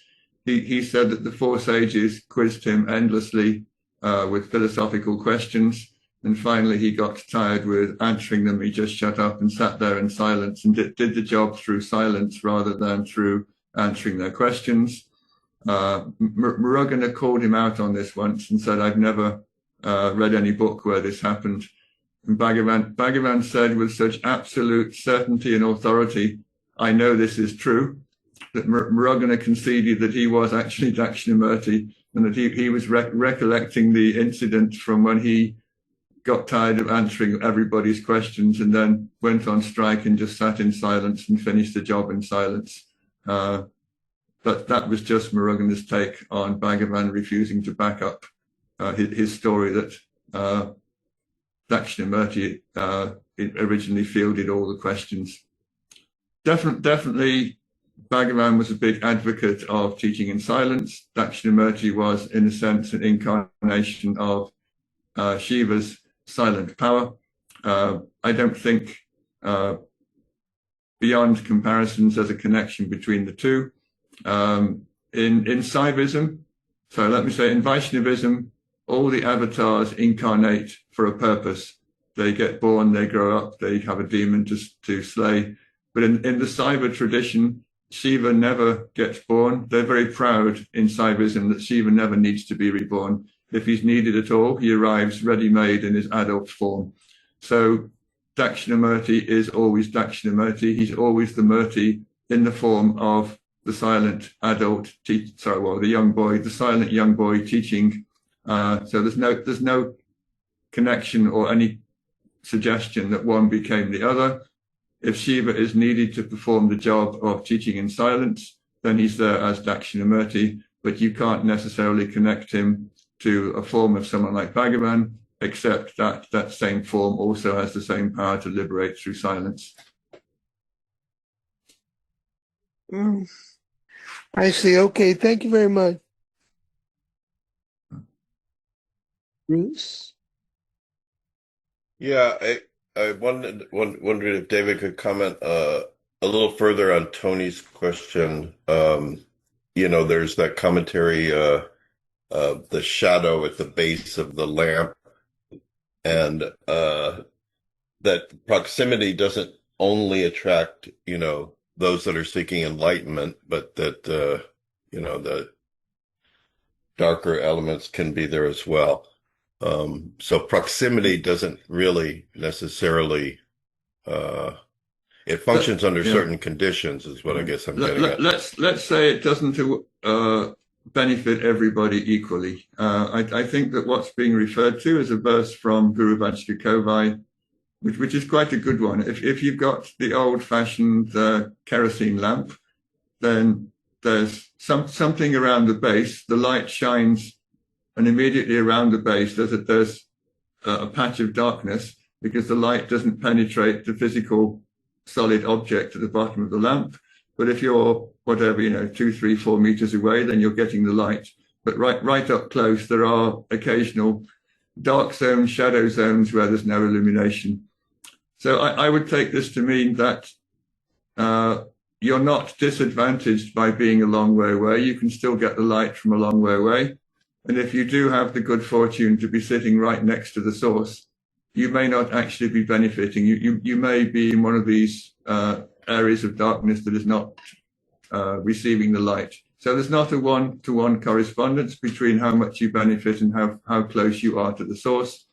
He said that the 4 sages quizzed him endlessly with philosophical questions. And finally, he got tired with answering them. He just shut up and sat there in silence and did the job through silence rather than through answering their questions. Muruggana called him out on this once and said, "I've never read any book where this happened." And Bhagavan said with such absolute certainty and authority, "I know this is true," that Muruggana conceded that he was actually Dakshinamurti and that he was recollecting the incident from when he got tired of answering everybody's questions and then went on strike and just sat in silence and finished the job in silence. But that was just Murugan's take on Bhagavan refusing to back up his story that Dakshinamurti originally fielded all the questions. Definitely, Bhagavan was a big advocate of teaching in silence. Dakshinamurti was, in a sense, an incarnation of Shiva's silent power. I don't think, beyond comparisons, there's a connection between the two. In Saivism, so let me say, in Vaishnavism, all the avatars incarnate for a purpose. They get born, they grow up, they have a demon to slay. But in the Saiva tradition, Shiva never gets born. They're very proud in Saivism that Shiva never needs to be reborn. If he's needed at all, he arrives ready-made in his adult form. So Dakshinamurti is always Dakshinamurti. He's always the Murti in the form of the silent adult, the young boy, the silent young boy teaching. So there's no connection or any suggestion that one became the other. If Shiva is needed to perform the job of teaching in silence, then he's there as Dakshinamurti, but you can't necessarily connect him to a form of someone like Bhagavan, except that that same form also has the same power to liberate through silence. I see. Okay, thank you very much. Bruce? Yeah, I wondered if David could comment a little further on Tony's question. There's that commentary, the shadow at the base of the lamp, and that proximity doesn't only attract, those that are seeking enlightenment, but that, the darker elements can be there as well. So proximity doesn't really necessarily, it functions under certain conditions is what I guess I'm getting at. Let's say it doesn't benefit everybody equally. I think that what's being referred to is a verse from Guru Vajrakovai, which is quite a good one. If you've got the old-fashioned kerosene lamp, then there's something around the base. The light shines, and immediately around the base there's a patch of darkness because the light doesn't penetrate the physical solid object at the bottom of the lamp. But if you're 2, 3, 4 meters away, then you're getting the light. But right up close, there are occasional dark zones, shadow zones where there's no illumination. So I would take this to mean that you're not disadvantaged by being a long way away. You can still get the light from a long way away. And if you do have the good fortune to be sitting right next to the source, you may not actually be benefiting. You may be in one of these areas of darkness that is not receiving the light. So there's not a one-to-one correspondence between how much you benefit and how close you are to the source.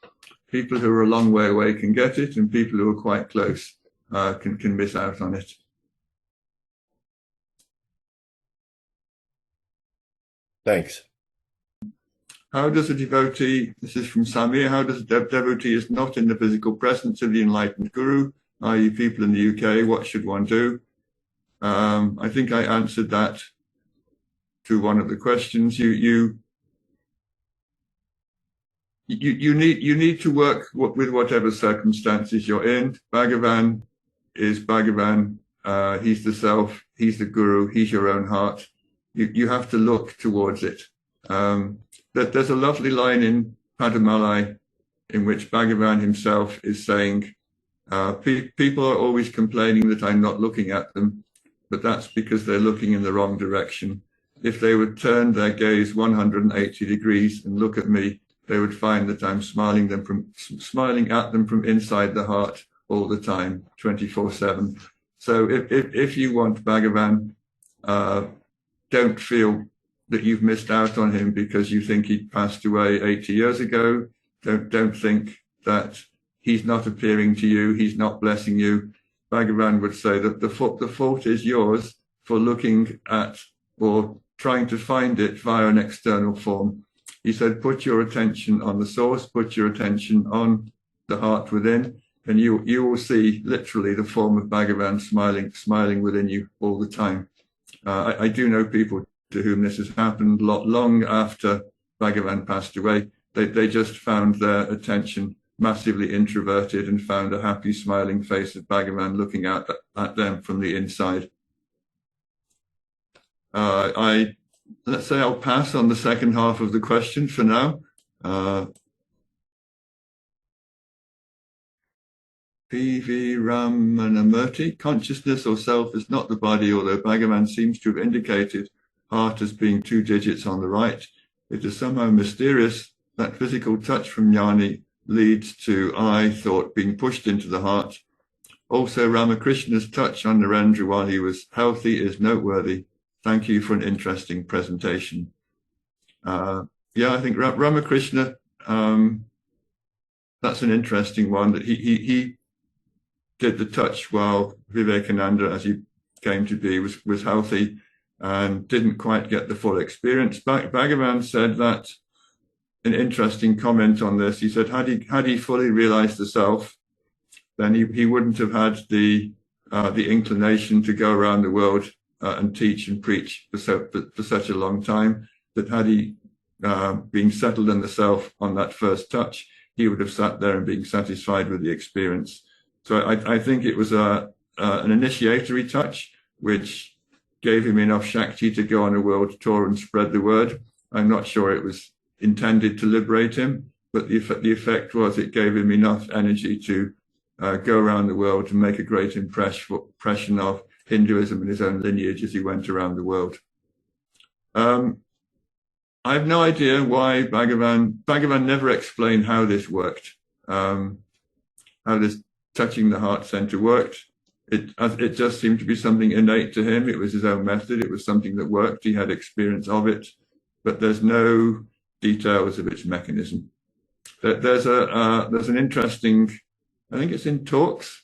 People who are a long way away can get it, and people who are quite close can miss out on it. Thanks. How does a devotee, this is from Samir, how does a devotee is not in the physical presence of the enlightened guru, i.e. people in the UK, what should one do? I think I answered that to one of the questions. You need to work with whatever circumstances you're in. Bhagavan is Bhagavan. He's the self. He's the guru. He's your own heart. You have to look towards it. There's a lovely line in Padamalai in which Bhagavan himself is saying, people are always complaining that I'm not looking at them, but that's because they're looking in the wrong direction. If they would turn their gaze 180 degrees and look at me, they would find that I'm smiling at them from inside the heart all the time, 24/7. So if you want Bhagavan, don't feel that you've missed out on him because you think he passed away 80 years ago. Don't think that he's not appearing to you, he's not blessing you. Bhagavan would say that the fault is yours for looking at or trying to find it via an external form. He said, put your attention on the source, put your attention on the heart within, then you will see literally the form of Bhagavan smiling within you all the time. I do know people to whom this has happened long after Bhagavan passed away. They just found their attention massively introverted and found a happy, smiling face of Bhagavan looking at them from the inside. Let's say I'll pass on the second half of the question for now. P.V. Ramana Maharshi, consciousness or self is not the body, although Bhagavan seems to have indicated heart as being 2 digits on the right. It is somehow mysterious that physical touch from Jnani leads to I thought being pushed into the heart. Also, Ramakrishna's touch on Narendra while he was healthy is noteworthy. Thank you for an interesting presentation. Yeah, I think Ramakrishna, that's an interesting one, that he did the touch while Vivekananda, as he came to be, was healthy and didn't quite get the full experience. Bhagavan said that, an interesting comment on this, he said, had he fully realized the self, then he wouldn't have had the inclination to go around the world and teach and preach for such a long time. That had he been settled in the self on that first touch, he would have sat there and been satisfied with the experience. So I think it was an initiatory touch, which gave him enough Shakti to go on a world tour and spread the word. I'm not sure it was intended to liberate him, but the effect was it gave him enough energy to go around the world and make a great impression of Hinduism and his own lineage as he went around the world. I have no idea why Bhagavan never explained how this worked, how this touching the heart center worked. It just seemed to be something innate to him. It was his own method. It was something that worked. He had experience of it, but there's no details of its mechanism. There's an interesting, I think it's in talks,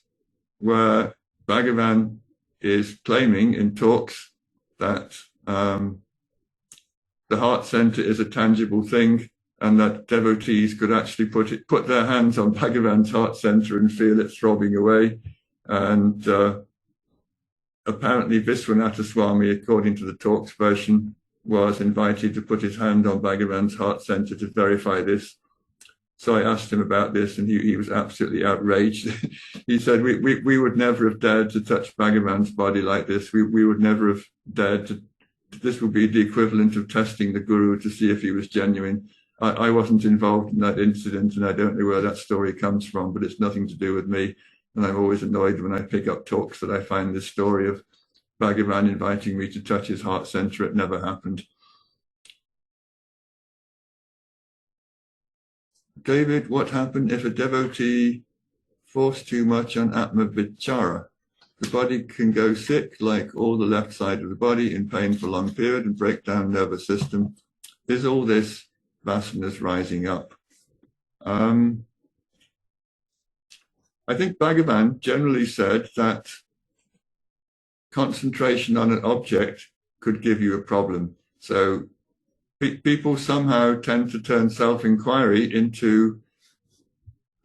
where Bhagavan is claiming in talks that the heart center is a tangible thing, and that devotees could actually put their hands on Bhagavan's heart center and feel it throbbing away. And apparently Viswanatha Swami, according to the talks version, was invited to put his hand on Bhagavan's heart center to verify this. So I asked him about this, and he was absolutely outraged. He said, we would never have dared to touch Bhagavan's body like this. We would never have dared to. This would be the equivalent of testing the guru to see if he was genuine. I wasn't involved in that incident, and I don't know where that story comes from, but it's nothing to do with me. And I'm always annoyed when I pick up talks that I find this story of Bhagavan inviting me to touch his heart center. It never happened. David, what happened if a devotee forced too much on Atma Vichara? The body can go sick, like all the left side of the body, in pain for a long period and break down nervous system. Is all this vasanas rising up? I think Bhagavan generally said that concentration on an object could give you a problem. So people somehow tend to turn self-inquiry into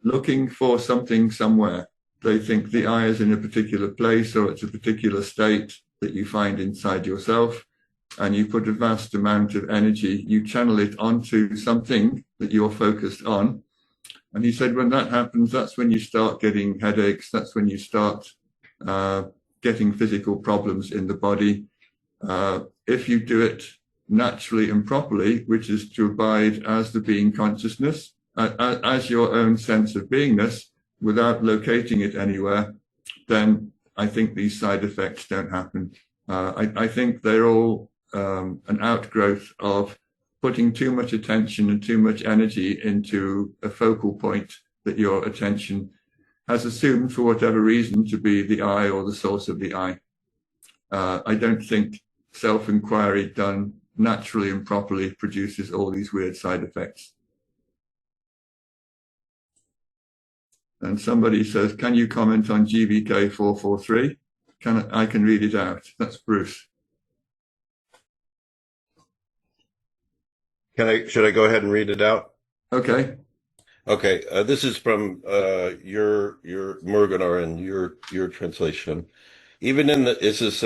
looking for something somewhere. They think the I is in a particular place, or it's a particular state that you find inside yourself, and you put a vast amount of energy, you channel it onto something that you're focused on. And he said when that happens, that's when you start getting headaches, that's when you start getting physical problems in the body. If you do it naturally and properly, which is to abide as the being consciousness, as your own sense of beingness, without locating it anywhere, then I think these side effects don't happen. I think they're all an outgrowth of putting too much attention and too much energy into a focal point that your attention has assumed for whatever reason to be the I or the source of the I. I don't think self-inquiry done naturally and properly produces all these weird side effects. And somebody says, can you comment on GBK 443? I can read it out. That's Bruce. Should I go ahead and read it out? Okay. Okay, this is from your Murganar and your translation. Even in the this is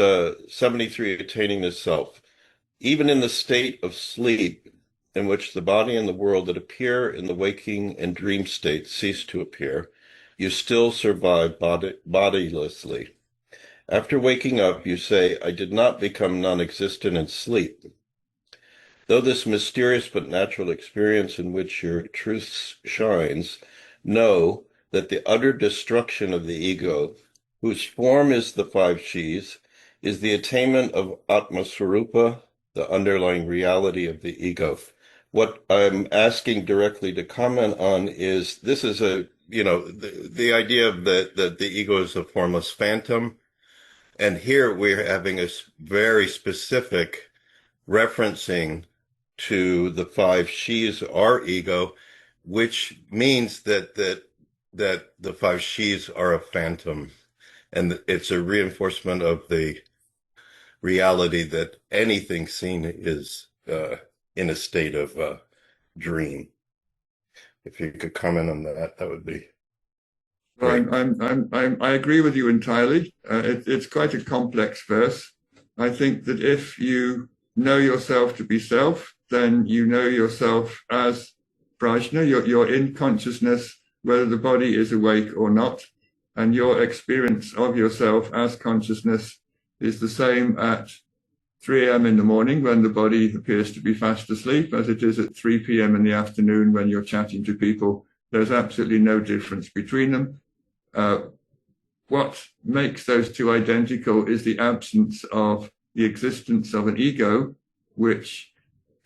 73 attaining the self. Even in the state of sleep, in which the body and the world that appear in the waking and dream state cease to appear, you still survive bodilessly. After waking up, you say, I did not become non-existent in sleep. Though this mysterious but natural experience in which your truth shines, know that the utter destruction of the ego, whose form is the five Shis, is the attainment of Atmaswarupa, the underlying reality of the ego. What I'm asking directly to comment on is this is the idea of that the ego is a formless phantom. And here we're having a very specific referencing to the five Shis, our ego, which means that the five Shis are a phantom, and it's a reinforcement of the reality that anything seen is in a state of dream. If you could comment on that, that would be great. I agree with you entirely. It's quite a complex verse. I think that if you know yourself to be self, then you know yourself as Prajna. You're in consciousness, whether the body is awake or not. And your experience of yourself as consciousness is the same at 3 a.m. in the morning when the body appears to be fast asleep as it is at 3 p.m. in the afternoon when you're chatting to people. There's absolutely no difference between them. What makes those two identical is the absence of the existence of an ego, which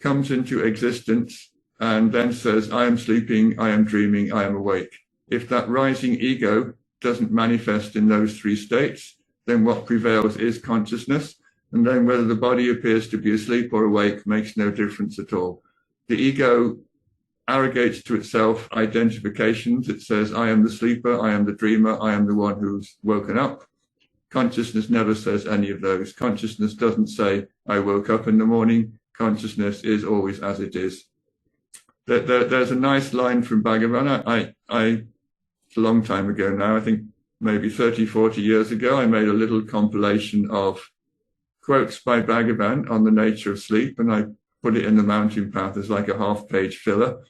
comes into existence and then says, I am sleeping, I am dreaming, I am awake. If that rising ego doesn't manifest in those three states, then what prevails is consciousness. And then whether the body appears to be asleep or awake makes no difference at all. The ego arrogates to itself identifications. It says, I am the sleeper, I am the dreamer, I am the one who's woken up. Consciousness never says any of those. Consciousness doesn't say, I woke up in the morning. Consciousness is always as it is. There's a nice line from Bhagavan. It's a long time ago now, I think maybe 30, 40 years ago, I made a little compilation of quotes by Bhagavan on the nature of sleep, and I put it in the mountain path as like a half-page filler.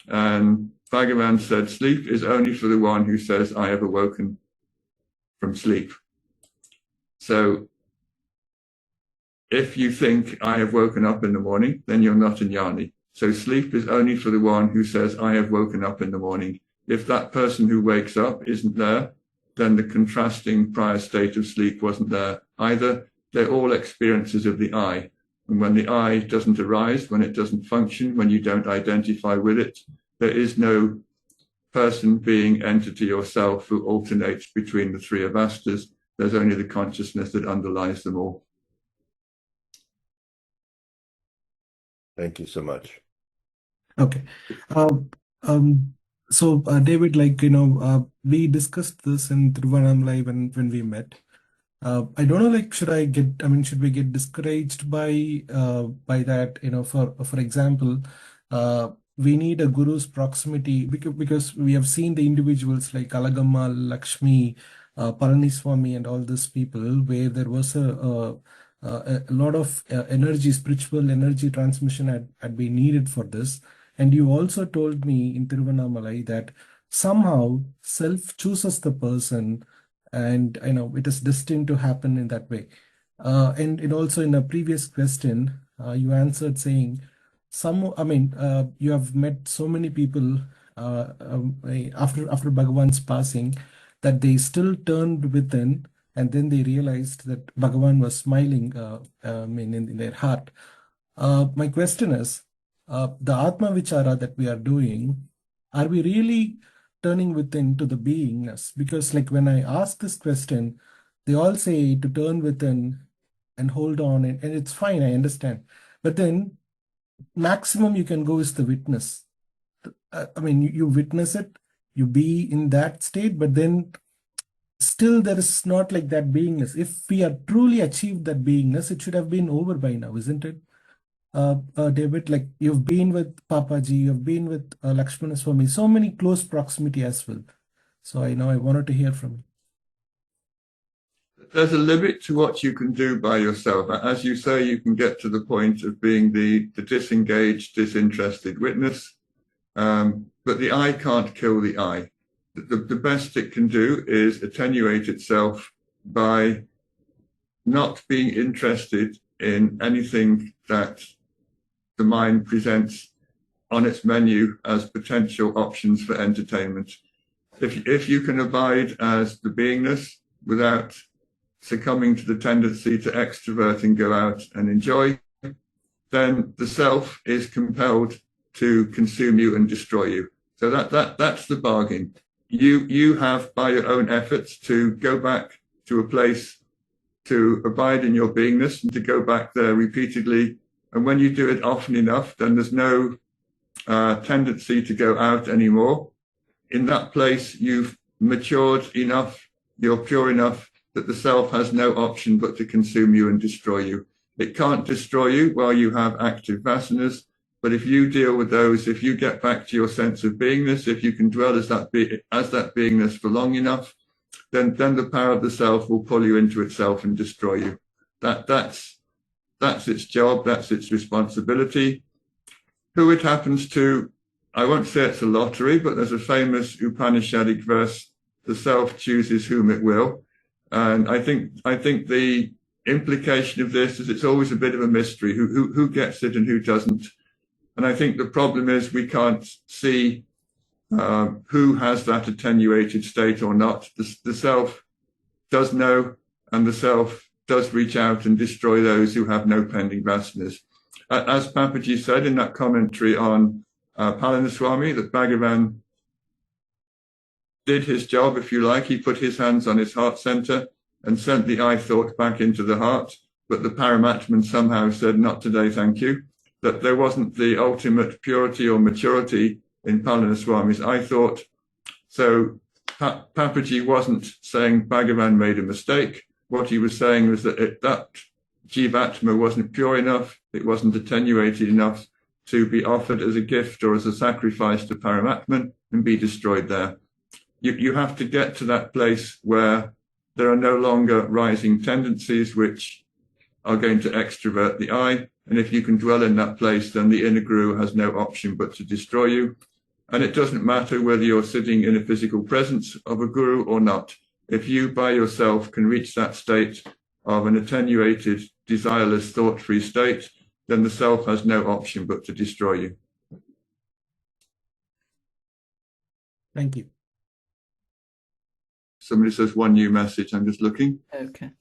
And Bhagavan said, sleep is only for the one who says, I have awoken from sleep. So if you think I have woken up in the morning, then you're not a jnani. So sleep is only for the one who says, I have woken up in the morning. If that person who wakes up isn't there, then the contrasting prior state of sleep wasn't there either. They're all experiences of the I. And when the I doesn't arise, when it doesn't function, when you don't identify with it, there is no person, being, entity, or self who alternates between the three avastas. There's only the consciousness that underlies them all. Thank you so much. Okay. So David, we discussed this in Tiruvannamalai when we met. I don't know, should we get discouraged by that? For example, we need a guru's proximity because we have seen the individuals like Alagamma, Lakshmi, Palaniswami, and all these people where there was a lot of energy, spiritual energy transmission had been needed for this. And you also told me in Tiruvannamalai that somehow self chooses the person, and it is destined to happen in that way. And also in a previous question, you answered saying, you have met so many people after Bhagavan's passing that they still turned within, and then they realized that Bhagavan was smiling in their heart. My question is, the Atma Vichara that we are doing, are we really turning within to the beingness? Because when I ask this question, they all say to turn within and hold on, and it's fine, I understand. But then maximum you can go is the witness. You witness it, you be in that state, but then still there is not like that beingness. If we have truly achieved that beingness, it should have been over by now, isn't it? David, like you've been with Papaji, you've been with Lakshmana Swami, so many close proximity as well. So I wanted to hear from you. There's a limit to what you can do by yourself. As you say, you can get to the point of being the disengaged, disinterested witness, but the I can't kill the I. The best it can do is attenuate itself by not being interested in anything that the mind presents on its menu as potential options for entertainment. If you can abide as the beingness without succumbing to the tendency to extrovert and go out and enjoy, then the self is compelled to consume you and destroy you. So that's the bargain. You have, by your own efforts, to go back to a place to abide in your beingness and to go back there repeatedly. And when you do it often enough, then there's no tendency to go out anymore. In that place, you've matured enough, you're pure enough that the self has no option but to consume you and destroy you. It can't destroy you while you have active vasanas, but if you deal with those, if you get back to your sense of beingness, if you can dwell as that beingness for long enough, then the power of the self will pull you into itself and destroy you. That's its job, that's its responsibility. Who it happens to, I won't say it's a lottery, but there's a famous Upanishadic verse, the self chooses whom it will. And I think the implication of this is it's always a bit of a mystery, who gets it and who doesn't. And I think the problem is we can't see who has that attenuated state or not. The self does know, and the self does reach out and destroy those who have no pending vasanas. As Papaji said in that commentary on Palaniswami, that Bhagavan did his job, if you like. He put his hands on his heart center and sent the I thought back into the heart. But the Paramatman somehow said, not today, thank you. That there wasn't the ultimate purity or maturity in Palaniswami's I thought. So Papaji wasn't saying Bhagavan made a mistake. What he was saying was that that Jivatma wasn't pure enough, it wasn't attenuated enough to be offered as a gift or as a sacrifice to Paramatman and be destroyed there. You have to get to that place where there are no longer rising tendencies which are going to extrovert the I. And if you can dwell in that place, then the inner guru has no option but to destroy you. And it doesn't matter whether you're sitting in a physical presence of a guru or not. If you by yourself can reach that state of an attenuated, desireless, thought-free state, then the self has no option but to destroy you. Thank you. Somebody says one new message. I'm just looking. Okay.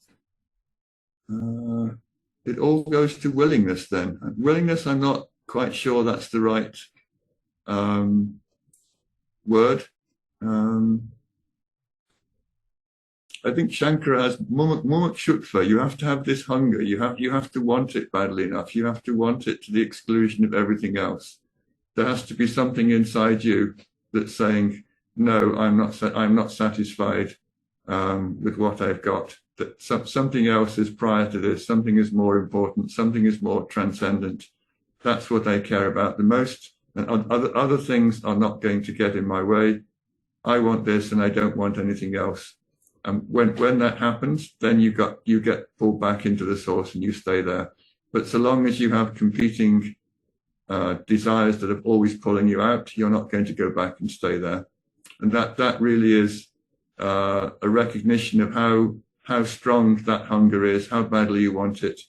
It all goes to willingness then. Willingness, I'm not quite sure that's the right word. I think Shankara has mumukshutva. You have to have this hunger. You have to want it badly enough. You have to want it to the exclusion of everything else. There has to be something inside you that's saying, no, I'm not satisfied with what I've got. That something else is prior to this. Something is more important. Something is more transcendent. That's what I care about the most. And other things are not going to get in my way. I want this, and I don't want anything else. And when that happens, then you get pulled back into the source and you stay there. But so long as you have competing desires that are always pulling you out, you're not going to go back and stay there. And that really is a recognition of how strong that hunger is, how badly you want it.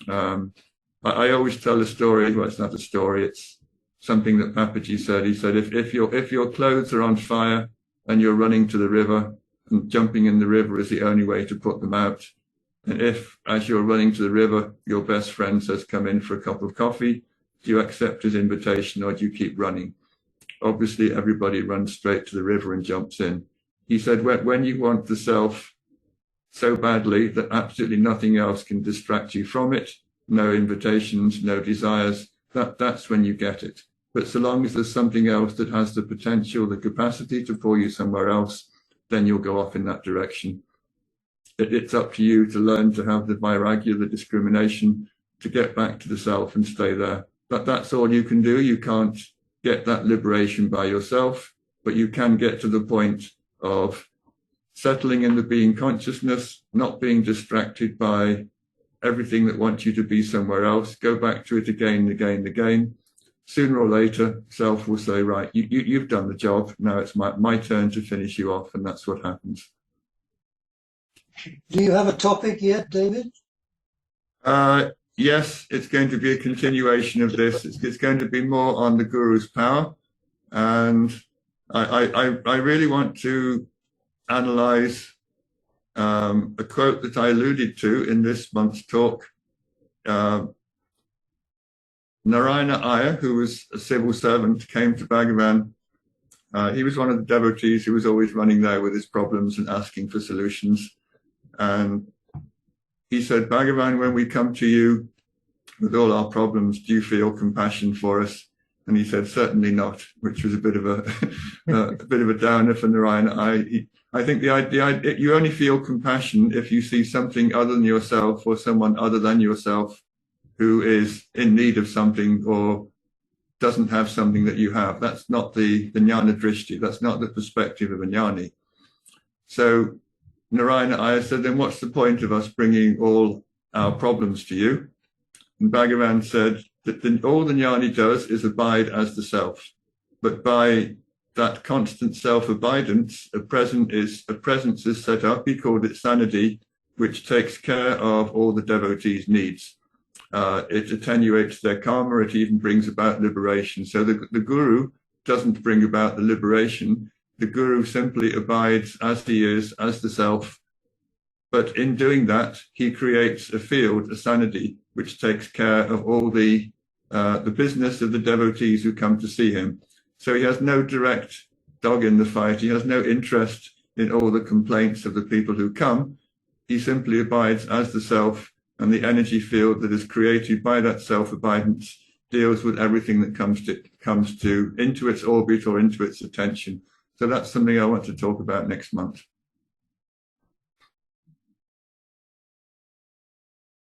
I always tell a story. Well, it's not a story. It's something that Papaji said. He said, if your clothes are on fire and you're running to the river, and jumping in the river is the only way to put them out. And if, as you're running to the river, your best friend says, come in for a cup of coffee, do you accept his invitation or do you keep running? Obviously, everybody runs straight to the river and jumps in. He said, when you want the self so badly that absolutely nothing else can distract you from it, no invitations, no desires, that's when you get it. But so long as there's something else that has the potential, the capacity to pull you somewhere else, then you'll go off in that direction. It's up to you to learn to have the vairagya, the discrimination, to get back to the self and stay there. But that's all you can do. You can't get that liberation by yourself, but you can get to the point of settling in the being consciousness, not being distracted by everything that wants you to be somewhere else. Go back to it again and again and again. Sooner or later, self will say, right, you've done the job. Now it's my turn to finish you off. And that's what happens. Do you have a topic yet, David? Yes, it's going to be a continuation of this. It's going to be more on the Guru's power. And I really want to analyze a quote that I alluded to in this month's talk. Narayana Iyer, who was a civil servant, came to Bhagavan. He was one of the devotees who was always running there with his problems and asking for solutions. And he said, Bhagavan, when we come to you with all our problems, do you feel compassion for us? And he said, certainly not, which was a bit of a downer for Narayana. I think the idea you only feel compassion if you see something other than yourself or someone other than yourself who is in need of something or doesn't have something that you have. That's not the jnana drishti. That's not the perspective of a jnani. So Narayana Iyer said, then what's the point of us bringing all our problems to you? And Bhagavan said that all the jnani does is abide as the self. But by that constant self-abidance, a presence is set up. He called it sanity, which takes care of all the devotees' needs. It attenuates their karma. It even brings about liberation. So the Guru doesn't bring about the liberation. The Guru simply abides as he is, as the self. But in doing that, he creates a field, a sanity, which takes care of all the business of the devotees who come to see him. So he has no direct dog in the fight. He has no interest in all the complaints of the people who come. He simply abides as the self, and the energy field that is created by that self-abidance deals with everything that comes into its orbit or into its attention. So that's something I want to talk about next month.